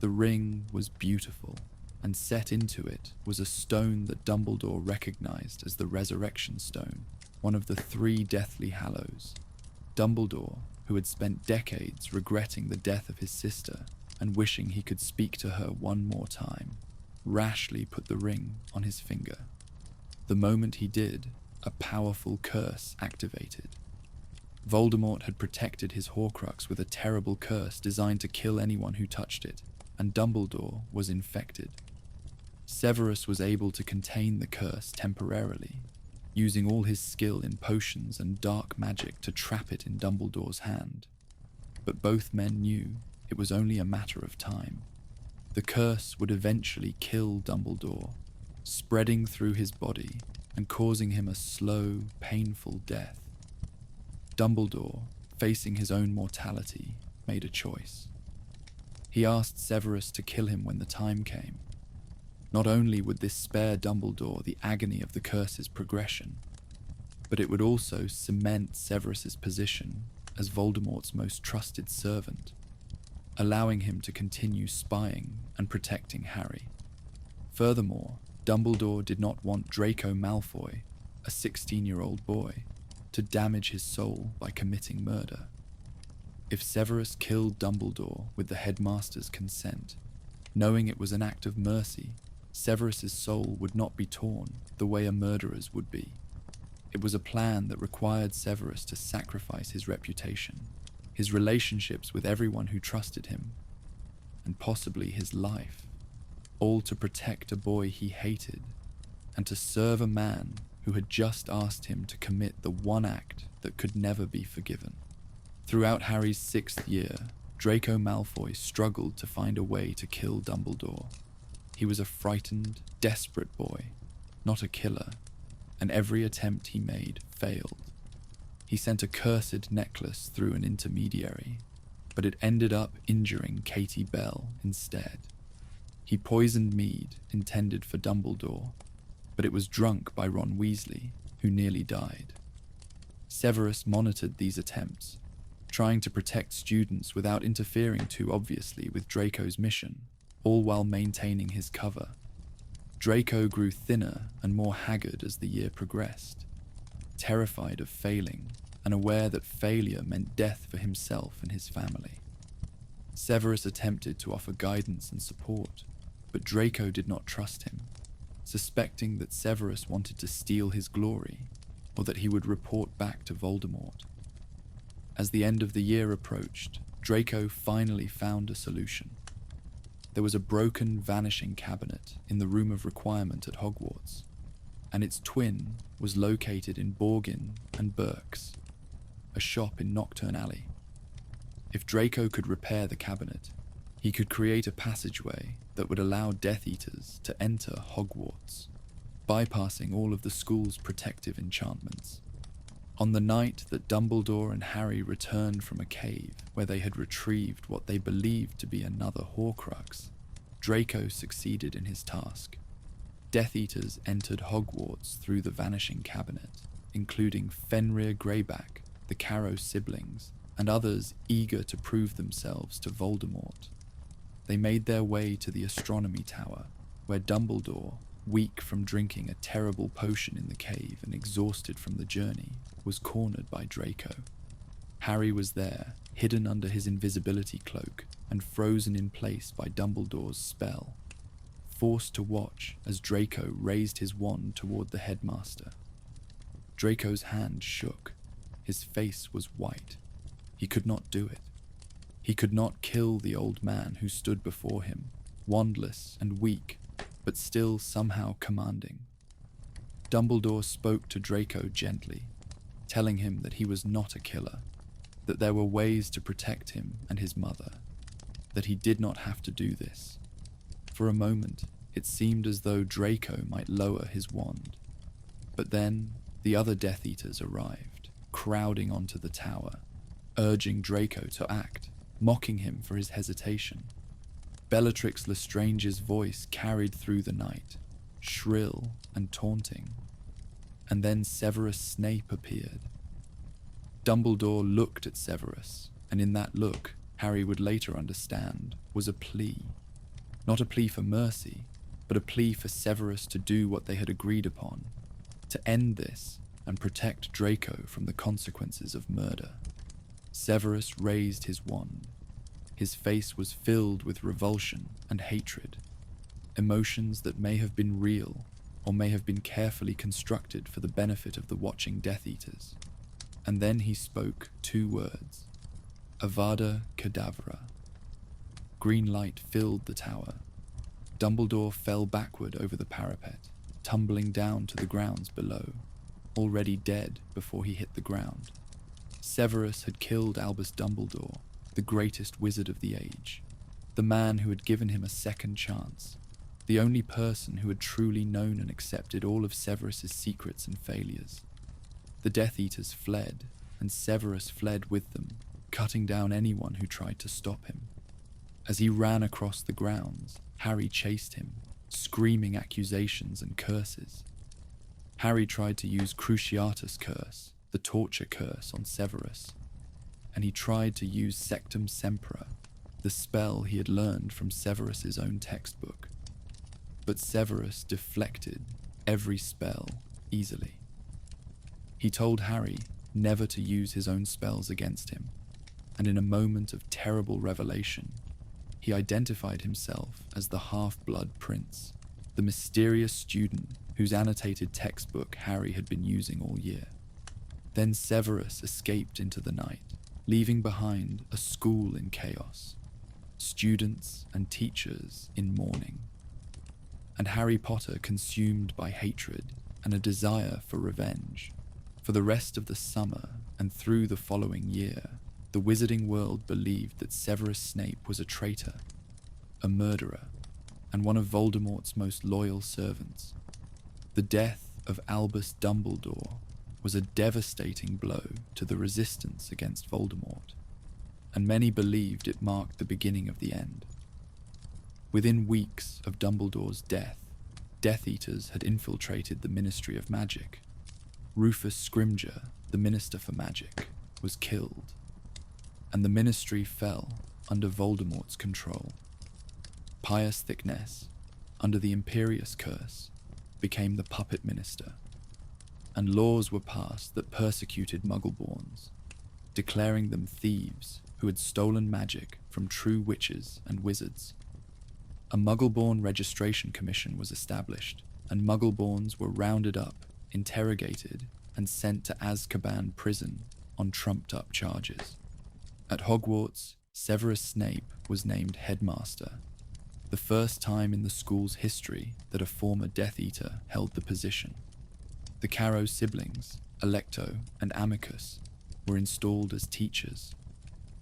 Speaker 1: The ring was beautiful, and set into it was a stone that Dumbledore recognized as the Resurrection Stone, one of the 3 Deathly Hallows. Dumbledore, who had spent decades regretting the death of his sister and wishing he could speak to her one more time, rashly put the ring on his finger. The moment he did, a powerful curse activated. Voldemort had protected his Horcrux with a terrible curse designed to kill anyone who touched it, and Dumbledore was infected. Severus was able to contain the curse temporarily, using all his skill in potions and dark magic to trap it in Dumbledore's hand. But both men knew it was only a matter of time. The curse would eventually kill Dumbledore, spreading through his body and causing him a slow, painful death. Dumbledore, facing his own mortality, made a choice. He asked Severus to kill him when the time came. Not only would this spare Dumbledore the agony of the curse's progression, but it would also cement Severus's position as Voldemort's most trusted servant, allowing him to continue spying and protecting Harry. Furthermore, Dumbledore did not want Draco Malfoy, a 16-year-old boy, to damage his soul by committing murder. If Severus killed Dumbledore with the headmaster's consent, knowing it was an act of mercy, Severus's soul would not be torn the way a murderer's would be. It was a plan that required Severus to sacrifice his reputation, his relationships with everyone who trusted him, and possibly his life, all to protect a boy he hated and to serve a man who had just asked him to commit the one act that could never be forgiven. Throughout Harry's 6th year, Draco Malfoy struggled to find a way to kill Dumbledore. He was a frightened, desperate boy, not a killer, and every attempt he made failed. He sent a cursed necklace through an intermediary, but it ended up injuring Katie Bell instead. He poisoned mead intended for Dumbledore, but it was drunk by Ron Weasley, who nearly died. Severus monitored these attempts, trying to protect students without interfering too obviously with Draco's mission, all while maintaining his cover. Draco grew thinner and more haggard as the year progressed, terrified of failing and aware that failure meant death for himself and his family. Severus attempted to offer guidance and support, but Draco did not trust him, suspecting that Severus wanted to steal his glory or that he would report back to Voldemort. As the end of the year approached, Draco finally found a solution. There was a broken vanishing cabinet in the Room of Requirement at Hogwarts, and its twin was located in Borgin and Burke's, a shop in Knockturn Alley. If Draco could repair the cabinet, he could create a passageway that would allow Death Eaters to enter Hogwarts, bypassing all of the school's protective enchantments. On the night that Dumbledore and Harry returned from a cave where they had retrieved what they believed to be another Horcrux, Draco succeeded in his task. Death Eaters entered Hogwarts through the vanishing cabinet, including Fenrir Greyback, the Carrow siblings, and others eager to prove themselves to Voldemort. They made their way to the Astronomy Tower, where Dumbledore, weak from drinking a terrible potion in the cave and exhausted from the journey, was cornered by Draco. Harry was there, hidden under his invisibility cloak and frozen in place by Dumbledore's spell, forced to watch as Draco raised his wand toward the headmaster. Draco's hand shook. His face was white. He could not do it. He could not kill the old man who stood before him, wandless and weak, but still somehow commanding. Dumbledore spoke to Draco gently, telling him that he was not a killer, that there were ways to protect him and his mother, that he did not have to do this. For a moment, it seemed as though Draco might lower his wand. But then, the other Death Eaters arrived, crowding onto the tower, urging Draco to act, mocking him for his hesitation. Bellatrix Lestrange's voice carried through the night, shrill and taunting. And then Severus Snape appeared. Dumbledore looked at Severus, and in that look, Harry would later understand, was a plea. Not a plea for mercy, but a plea for Severus to do what they had agreed upon, to end this and protect Draco from the consequences of murder. Severus raised his wand. His face was filled with revulsion and hatred, emotions that may have been real or may have been carefully constructed for the benefit of the watching Death Eaters. And then he spoke 2 words, Avada Kedavra. Green light filled the tower. Dumbledore fell backward over the parapet, tumbling down to the grounds below, already dead before he hit the ground. Severus had killed Albus Dumbledore, the greatest wizard of the age, the man who had given him a second chance, the only person who had truly known and accepted all of Severus's secrets and failures. The Death Eaters fled, and Severus fled with them, cutting down anyone who tried to stop him. As he ran across the grounds, Harry chased him, screaming accusations and curses. Harry tried to use Cruciatus Curse, the torture curse, on Severus, and he tried to use Sectum Sempra, the spell he had learned from Severus's own textbook. But Severus deflected every spell easily. He told Harry never to use his own spells against him, and in a moment of terrible revelation, he identified himself as the Half-Blood Prince, the mysterious student whose annotated textbook Harry had been using all year. Then Severus escaped into the night, leaving behind a school in chaos, students and teachers in mourning, and Harry Potter consumed by hatred and a desire for revenge. For the rest of the summer and through the following year, the wizarding world believed that Severus Snape was a traitor, a murderer, and one of Voldemort's most loyal servants. The death of Albus Dumbledore was a devastating blow to the resistance against Voldemort, and many believed it marked the beginning of the end. Within weeks of Dumbledore's death, Death Eaters had infiltrated the Ministry of Magic. Rufus Scrimgeour, the Minister for Magic, was killed, and the ministry fell under Voldemort's control. Pius Thicknesse, under the Imperius Curse, became the puppet minister, and laws were passed that persecuted Muggleborns, declaring them thieves who had stolen magic from true witches and wizards. A Muggleborn Registration Commission was established, and Muggleborns were rounded up, interrogated, and sent to Azkaban prison on trumped-up charges. At Hogwarts, Severus Snape was named headmaster, the first time in the school's history that a former Death Eater held the position. The Carrow siblings, Alecto and Amicus, were installed as teachers,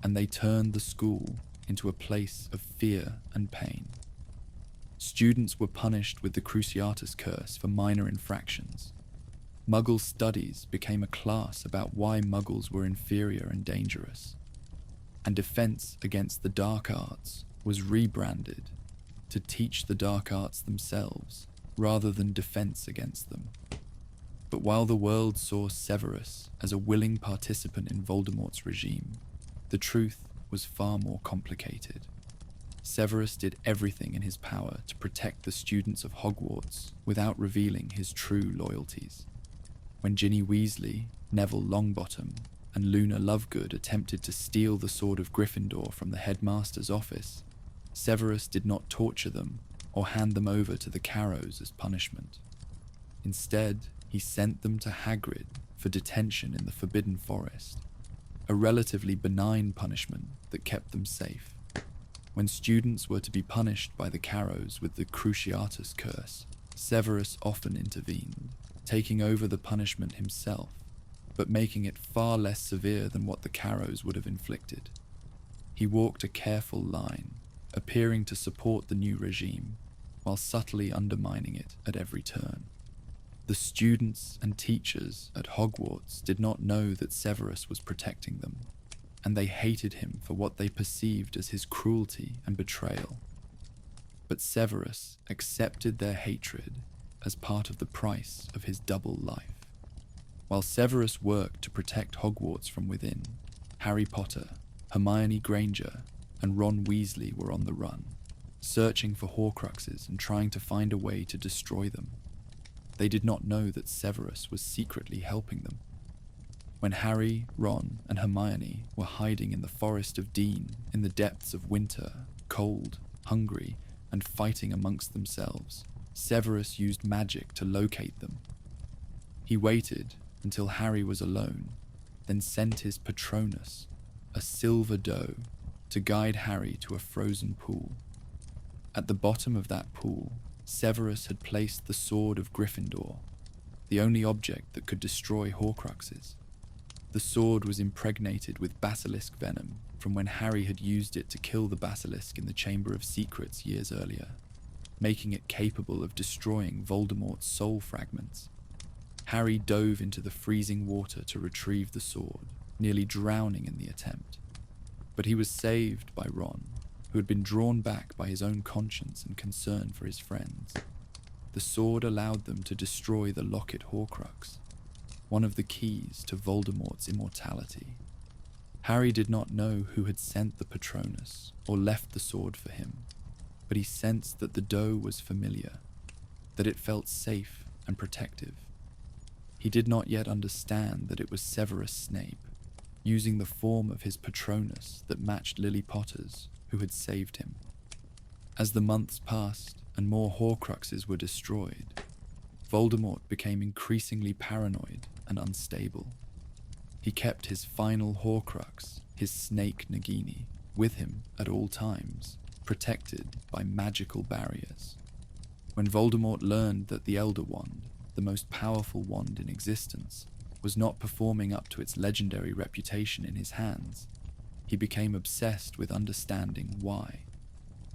Speaker 1: and they turned the school into a place of fear and pain. Students were punished with the Cruciatus Curse for minor infractions. Muggle studies became a class about why Muggles were inferior and dangerous, and defense against the dark arts was rebranded to teach the dark arts themselves rather than defense against them. But while the world saw Severus as a willing participant in Voldemort's regime, the truth was far more complicated. Severus did everything in his power to protect the students of Hogwarts without revealing his true loyalties. When Ginny Weasley, Neville Longbottom, and Luna Lovegood attempted to steal the Sword of Gryffindor from the headmaster's office, Severus did not torture them or hand them over to the Carrows as punishment. Instead, he sent them to Hagrid for detention in the Forbidden Forest, a relatively benign punishment that kept them safe. When students were to be punished by the Carrows with the Cruciatus Curse, Severus often intervened, taking over the punishment himself, but making it far less severe than what the Carrows would have inflicted. He walked a careful line, appearing to support the new regime, while subtly undermining it at every turn. The students and teachers at Hogwarts did not know that Severus was protecting them, and they hated him for what they perceived as his cruelty and betrayal. But Severus accepted their hatred as part of the price of his double life. While Severus worked to protect Hogwarts from within, Harry Potter, Hermione Granger, and Ron Weasley were on the run, searching for Horcruxes and trying to find a way to destroy them. They did not know that Severus was secretly helping them. When Harry, Ron, and Hermione were hiding in the Forest of Dean in the depths of winter, cold, hungry, and fighting amongst themselves, Severus used magic to locate them. He waited until Harry was alone, then sent his Patronus, a silver doe, to guide Harry to a frozen pool. At the bottom of that pool, Severus had placed the sword of Gryffindor, the only object that could destroy Horcruxes. The sword was impregnated with basilisk venom from when Harry had used it to kill the basilisk in the Chamber of Secrets years earlier, making it capable of destroying Voldemort's soul fragments. Harry dove into the freezing water to retrieve the sword, nearly drowning in the attempt. But he was saved by Ron, who had been drawn back by his own conscience and concern for his friends. The sword allowed them to destroy the Locket Horcrux, one of the keys to Voldemort's immortality. Harry did not know who had sent the Patronus or left the sword for him, but he sensed that the doe was familiar, that it felt safe and protective. He did not yet understand that it was Severus Snape, using the form of his Patronus that matched Lily Potter's, who had saved him. As the months passed and more Horcruxes were destroyed, Voldemort became increasingly paranoid and unstable. He kept his final Horcrux, his snake Nagini, with him at all times, protected by magical barriers. When Voldemort learned that the Elder Wand, the most powerful wand in existence, was not performing up to its legendary reputation in his hands, he became obsessed with understanding why.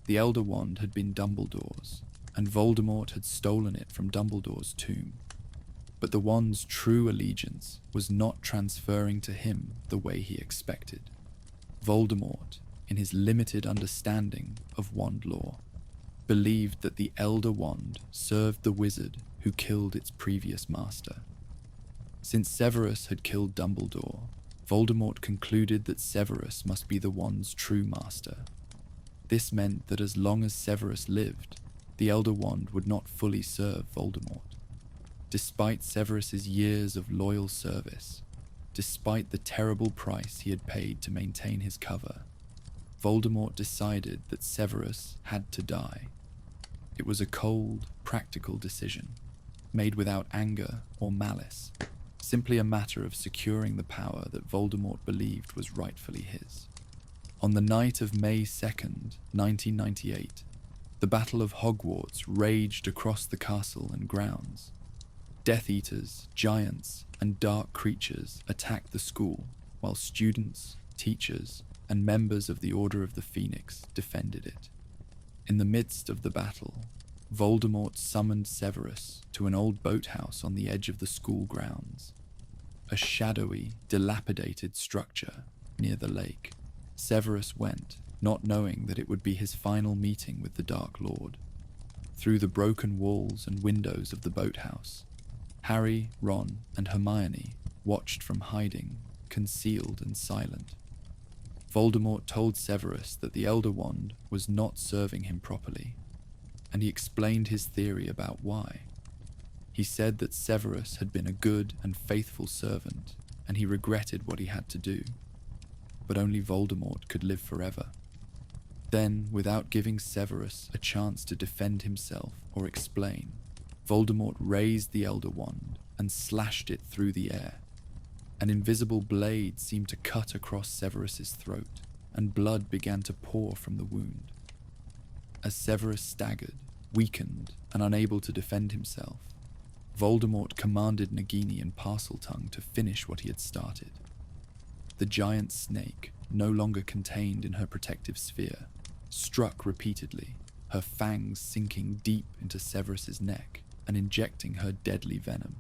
Speaker 1: The Elder Wand had been Dumbledore's, and Voldemort had stolen it from Dumbledore's tomb. But the wand's true allegiance was not transferring to him the way he expected. Voldemort, in his limited understanding of wand lore, believed that the Elder Wand served the wizard who killed its previous master. Since Severus had killed Dumbledore, Voldemort concluded that Severus must be the wand's true master. This meant that as long as Severus lived, the Elder Wand would not fully serve Voldemort. Despite Severus's years of loyal service, despite the terrible price he had paid to maintain his cover, Voldemort decided that Severus had to die. It was a cold, practical decision, made without anger or malice, simply a matter of securing the power that Voldemort believed was rightfully his. On the night of May 2nd, 1998, the Battle of Hogwarts raged across the castle and grounds. Death Eaters, giants, and dark creatures attacked the school, while students, teachers, and members of the Order of the Phoenix defended it. In the midst of the battle, Voldemort summoned Severus to an old boathouse on the edge of the school grounds, a shadowy, dilapidated structure near the lake. Severus went, not knowing that it would be his final meeting with the Dark Lord. Through the broken walls and windows of the boathouse, Harry, Ron, and Hermione watched from hiding, concealed and silent. Voldemort told Severus that the Elder Wand was not serving him properly, and he explained his theory about why. He said that Severus had been a good and faithful servant, and he regretted what he had to do. But only Voldemort could live forever. Then, without giving Severus a chance to defend himself or explain, Voldemort raised the Elder Wand and slashed it through the air. An invisible blade seemed to cut across Severus's throat, and blood began to pour from the wound. As Severus staggered, weakened, and unable to defend himself, Voldemort commanded Nagini and Parseltongue to finish what he had started. The giant snake, no longer contained in her protective sphere, struck repeatedly, her fangs sinking deep into Severus's neck and injecting her deadly venom.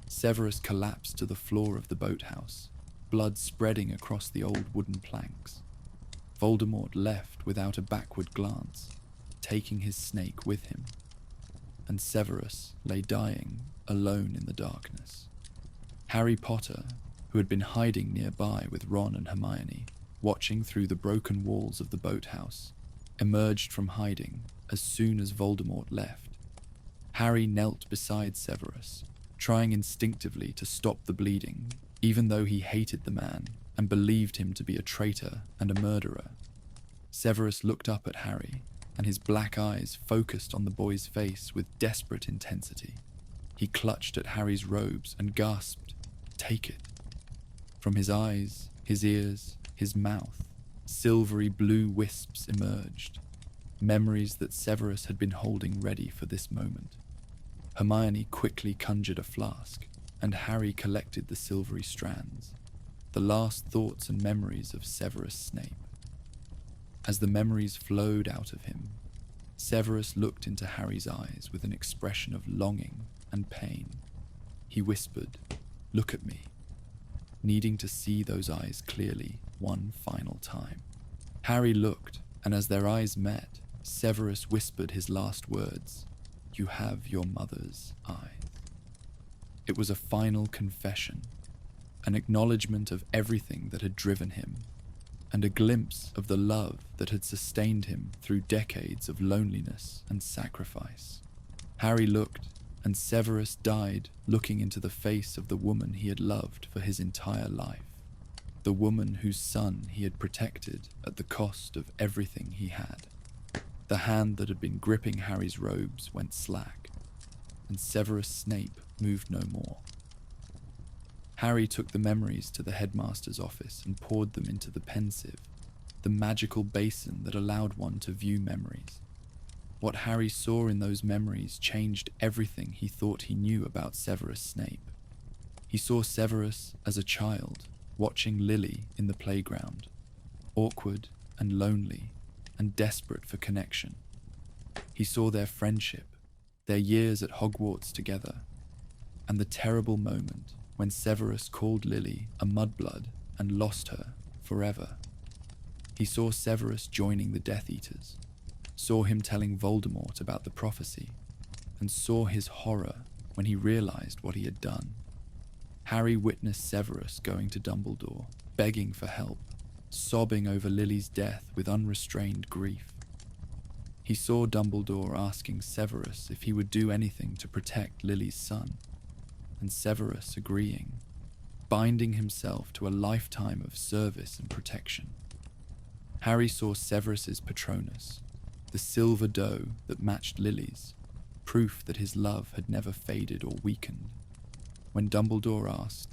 Speaker 1: Severus collapsed to the floor of the boathouse, blood spreading across the old wooden planks. Voldemort left without a backward glance, taking his snake with him, and Severus lay dying alone in the darkness. Harry Potter, who had been hiding nearby with Ron and Hermione, watching through the broken walls of the boathouse, emerged from hiding as soon as Voldemort left. Harry knelt beside Severus, trying instinctively to stop the bleeding, even though he hated the man and believed him to be a traitor and a murderer. Severus looked up at Harry, and his black eyes focused on the boy's face with desperate intensity. He clutched at Harry's robes and gasped, "Take it." From his eyes, his ears, his mouth, silvery blue wisps emerged, memories that Severus had been holding ready for this moment. Hermione quickly conjured a flask, and Harry collected the silvery strands, the last thoughts and memories of Severus Snape. As the memories flowed out of him, Severus looked into Harry's eyes with an expression of longing and pain. He whispered, "Look at me," needing to see those eyes clearly one final time. Harry looked, and as their eyes met, Severus whispered his last words, "You have your mother's eyes." It was a final confession, an acknowledgement of everything that had driven him, and a glimpse of the love that had sustained him through decades of loneliness and sacrifice. Harry looked, and Severus died looking into the face of the woman he had loved for his entire life, the woman whose son he had protected at the cost of everything he had. The hand that had been gripping Harry's robes went slack, and Severus Snape moved no more. Harry took the memories to the headmaster's office and poured them into the pensieve, the magical basin that allowed one to view memories. What Harry saw in those memories changed everything he thought he knew about Severus Snape. He saw Severus as a child, watching Lily in the playground, awkward and lonely and desperate for connection. He saw their friendship, their years at Hogwarts together, and the terrible moment when Severus called Lily a mudblood and lost her forever. He saw Severus joining the Death Eaters, saw him telling Voldemort about the prophecy, and saw his horror when he realized what he had done. Harry witnessed Severus going to Dumbledore, begging for help, sobbing over Lily's death with unrestrained grief. He saw Dumbledore asking Severus if he would do anything to protect Lily's son, and Severus agreeing, binding himself to a lifetime of service and protection. Harry saw Severus's Patronus, the silver doe that matched Lily's, proof that his love had never faded or weakened. When Dumbledore asked,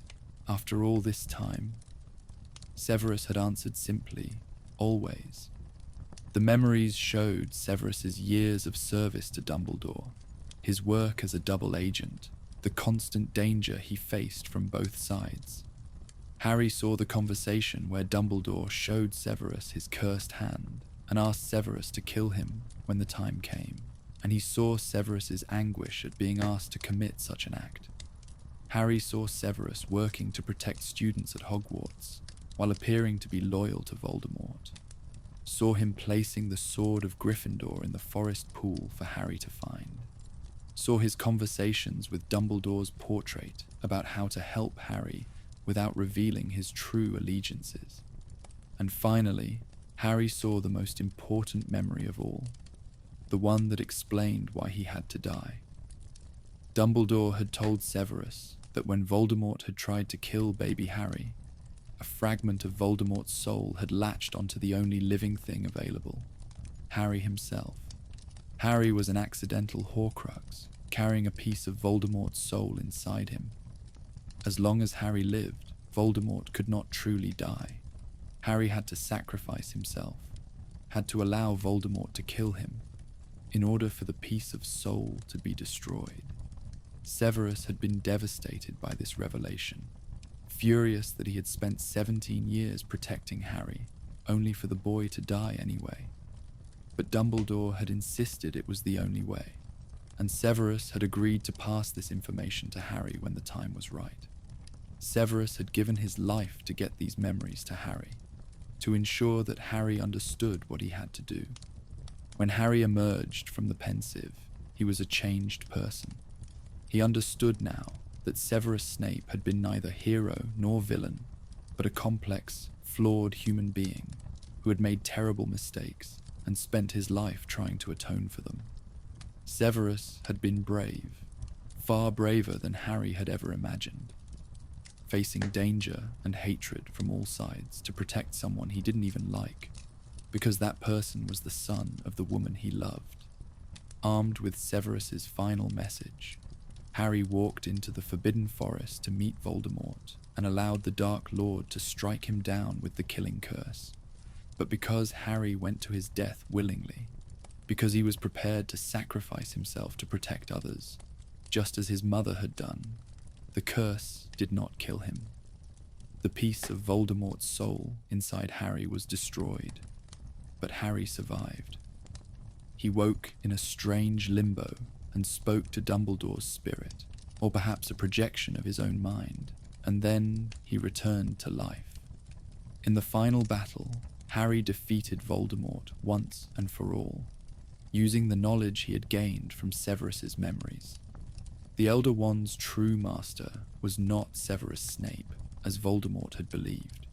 Speaker 1: "After all this time?" Severus had answered simply, "Always." The memories showed Severus's years of service to Dumbledore, his work as a double agent, the constant danger he faced from both sides. Harry saw the conversation where Dumbledore showed Severus his cursed hand and asked Severus to kill him when the time came, and he saw Severus's anguish at being asked to commit such an act. Harry saw Severus working to protect students at Hogwarts, while appearing to be loyal to Voldemort. Saw him placing the sword of Gryffindor in the forest pool for Harry to find. Saw his conversations with Dumbledore's portrait about how to help Harry without revealing his true allegiances. And finally, Harry saw the most important memory of all, the one that explained why he had to die. Dumbledore had told Severus that when Voldemort had tried to kill baby Harry, a fragment of Voldemort's soul had latched onto the only living thing available, Harry himself. Harry was an accidental Horcrux, carrying a piece of Voldemort's soul inside him. As long as Harry lived, Voldemort could not truly die. Harry had to sacrifice himself, had to allow Voldemort to kill him, in order for the piece of soul to be destroyed. Severus had been devastated by this revelation, furious that he had spent 17 years protecting Harry, only for the boy to die anyway. But Dumbledore had insisted it was the only way, and Severus had agreed to pass this information to Harry when the time was right. Severus had given his life to get these memories to Harry, to ensure that Harry understood what he had to do. When Harry emerged from the pensive, he was a changed person. He understood now that Severus Snape had been neither hero nor villain, but a complex, flawed human being who had made terrible mistakes and spent his life trying to atone for them. Severus had been brave, far braver than Harry had ever imagined, facing danger and hatred from all sides to protect someone he didn't even like, because that person was the son of the woman he loved. Armed with Severus's final message, Harry walked into the Forbidden Forest to meet Voldemort and allowed the Dark Lord to strike him down with the killing curse. But because Harry went to his death willingly, because he was prepared to sacrifice himself to protect others, just as his mother had done, the curse did not kill him. The piece of Voldemort's soul inside Harry was destroyed, but Harry survived. He woke in a strange limbo and spoke to Dumbledore's spirit, or perhaps a projection of his own mind, and then he returned to life. In the final battle, Harry defeated Voldemort once and for all, using the knowledge he had gained from Severus's memories. The Elder Wand's true master was not Severus Snape, as Voldemort had believed.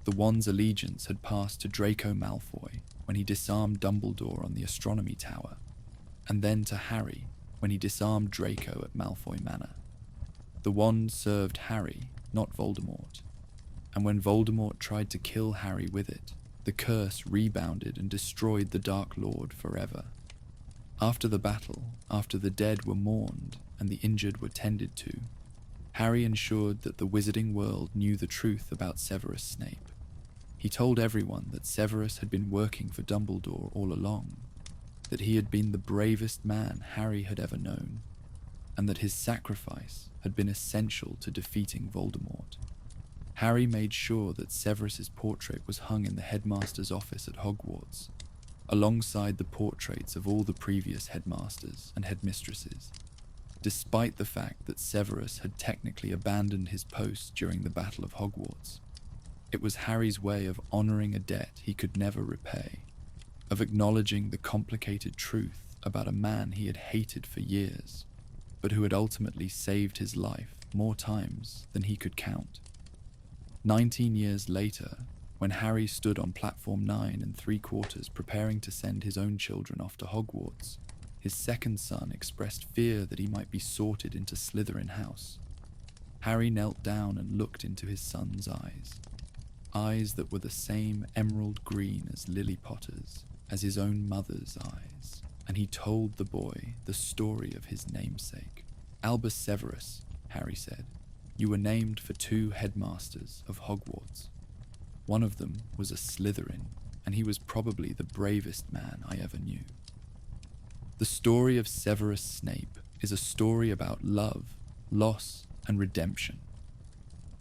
Speaker 1: The Wand's allegiance had passed to Draco Malfoy when he disarmed Dumbledore on the Astronomy Tower, and then to Harry when he disarmed Draco at Malfoy Manor. The wand served Harry, not Voldemort, and when Voldemort tried to kill Harry with it, the curse rebounded and destroyed the Dark Lord forever. After the battle, after the dead were mourned and the injured were tended to, Harry ensured that the wizarding world knew the truth about Severus Snape. He told everyone that Severus had been working for Dumbledore all along, that he had been the bravest man Harry had ever known, and that his sacrifice had been essential to defeating Voldemort. Harry made sure that Severus's portrait was hung in the headmaster's office at Hogwarts, alongside the portraits of all the previous headmasters and headmistresses, despite the fact that Severus had technically abandoned his post during the Battle of Hogwarts. It was Harry's way of honoring a debt he could never repay, of acknowledging the complicated truth about a man he had hated for years, but who had ultimately saved his life more times than he could count. 19 years later, when Harry stood on platform 9 3/4 preparing to send his own children off to Hogwarts, his second son expressed fear that he might be sorted into Slytherin House. Harry knelt down and looked into his son's eyes that were the same emerald green as Lily Potter's, as his own mother's eyes, and he told the boy the story of his namesake. "Albus Severus," Harry said, "you were named for 2 headmasters of Hogwarts. One of them was a Slytherin, and he was probably the bravest man I ever knew." The story of Severus Snape is a story about love, loss, and redemption.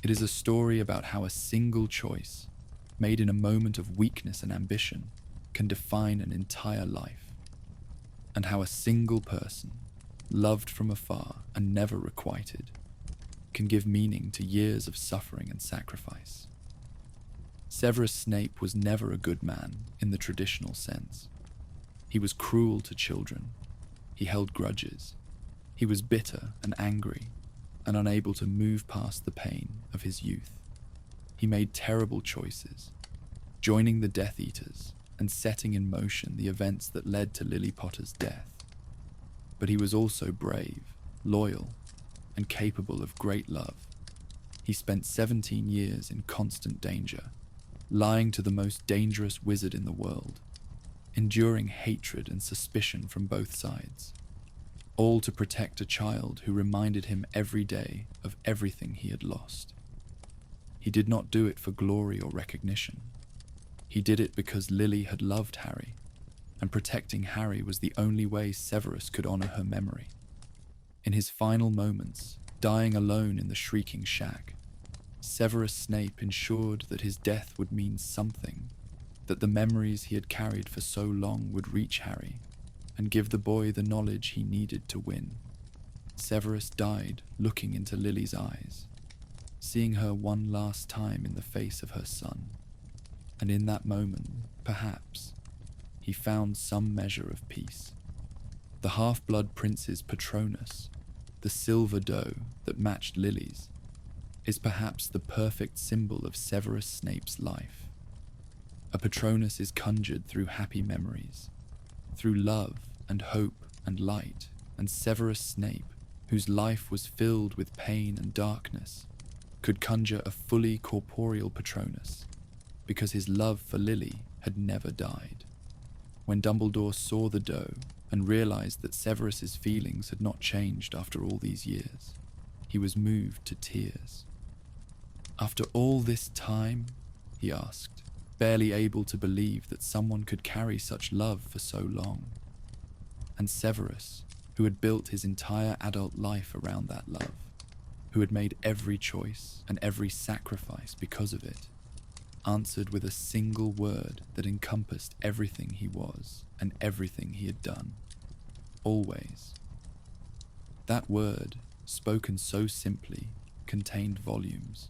Speaker 1: It is a story about how a single choice, made in a moment of weakness and ambition, can define an entire life, and how a single person, loved from afar and never requited, can give meaning to years of suffering and sacrifice. Severus Snape was never a good man in the traditional sense. He was cruel to children. He held grudges. He was bitter and angry and unable to move past the pain of his youth. He made terrible choices, joining the Death Eaters and setting in motion the events that led to Lily Potter's death. But he was also brave, loyal, and capable of great love. He spent 17 years in constant danger, lying to the most dangerous wizard in the world, enduring hatred and suspicion from both sides, all to protect a child who reminded him every day of everything he had lost. He did not do it for glory or recognition. He did it because Lily had loved Harry, and protecting Harry was the only way Severus could honor her memory. In his final moments, dying alone in the shrieking shack, Severus Snape ensured that his death would mean something, that the memories he had carried for so long would reach Harry and give the boy the knowledge he needed to win. Severus died looking into Lily's eyes, seeing her one last time in the face of her son, and in that moment, perhaps, he found some measure of peace. The half-blood prince's Patronus, the silver doe that matched Lily's, is perhaps the perfect symbol of Severus Snape's life. A Patronus is conjured through happy memories, through love and hope and light, and Severus Snape, whose life was filled with pain and darkness, could conjure a fully corporeal Patronus, because his love for Lily had never died. When Dumbledore saw the doe and realized that Severus's feelings had not changed after all these years, he was moved to tears. "After all this time?" he asked, barely able to believe that someone could carry such love for so long. And Severus, who had built his entire adult life around that love, who had made every choice and every sacrifice because of it, answered with a single word that encompassed everything he was and everything he had done. Always. That word, spoken so simply, contained volumes.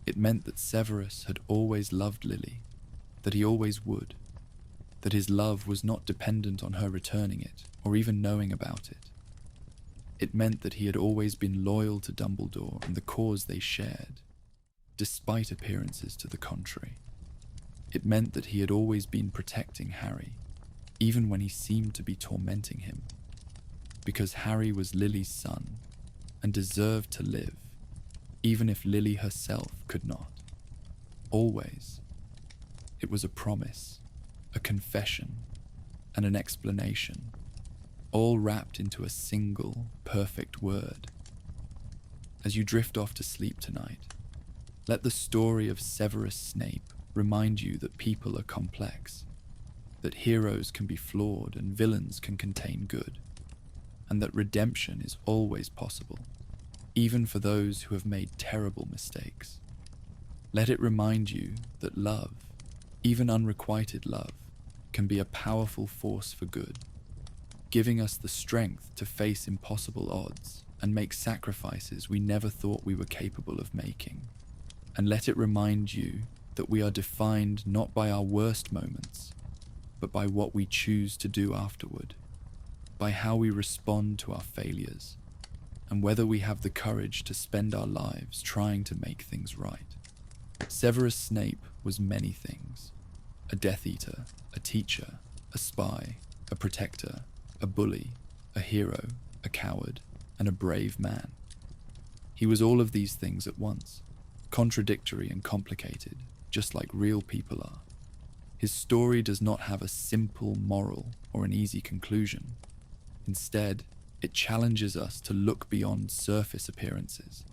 Speaker 1: It meant that Severus had always loved Lily, that he always would, that his love was not dependent on her returning it or even knowing about it. It meant that he had always been loyal to Dumbledore and the cause they shared, despite appearances to the contrary. It meant that he had always been protecting Harry, even when he seemed to be tormenting him, because Harry was Lily's son and deserved to live, even if Lily herself could not. Always. It was a promise, a confession, and an explanation, all wrapped into a single, perfect word. As you drift off to sleep tonight, let the story of Severus Snape remind you that people are complex, that heroes can be flawed and villains can contain good, and that redemption is always possible, even for those who have made terrible mistakes. Let it remind you that love, even unrequited love, can be a powerful force for good, giving us the strength to face impossible odds and make sacrifices we never thought we were capable of making. And let it remind you that we are defined not by our worst moments, but by what we choose to do afterward, by how we respond to our failures, and whether we have the courage to spend our lives trying to make things right. Severus Snape was many things: a Death Eater, a teacher, a spy, a protector, a bully, a hero, a coward, and a brave man. He was all of these things at once, contradictory and complicated, just like real people are. His story does not have a simple moral or an easy conclusion. Instead, it challenges us to look beyond surface appearances,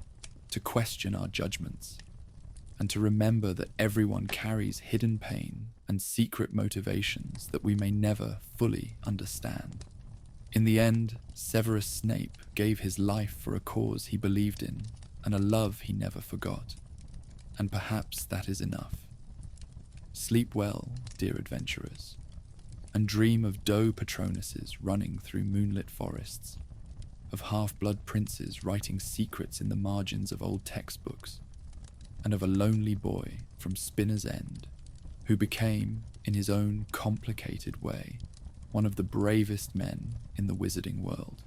Speaker 1: to question our judgments, and to remember that everyone carries hidden pain and secret motivations that we may never fully understand. In the end, Severus Snape gave his life for a cause he believed in and a love he never forgot. And perhaps that is enough. Sleep well, dear adventurers, and dream of doe patronuses running through moonlit forests, of half-blood princes writing secrets in the margins of old textbooks, and of a lonely boy from Spinner's End who became, in his own complicated way, one of the bravest men in the wizarding world.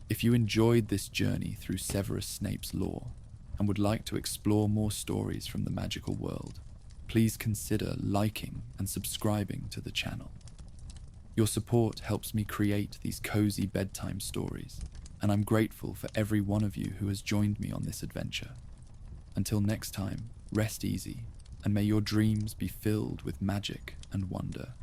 Speaker 1: If you enjoyed this journey through Severus Snape's lore and would like to explore more stories from the magical world, please consider liking and subscribing to the channel. Your support helps me create these cozy bedtime stories, and I'm grateful for every one of you who has joined me on this adventure. Until next time, rest easy, and may your dreams be filled with magic and wonder.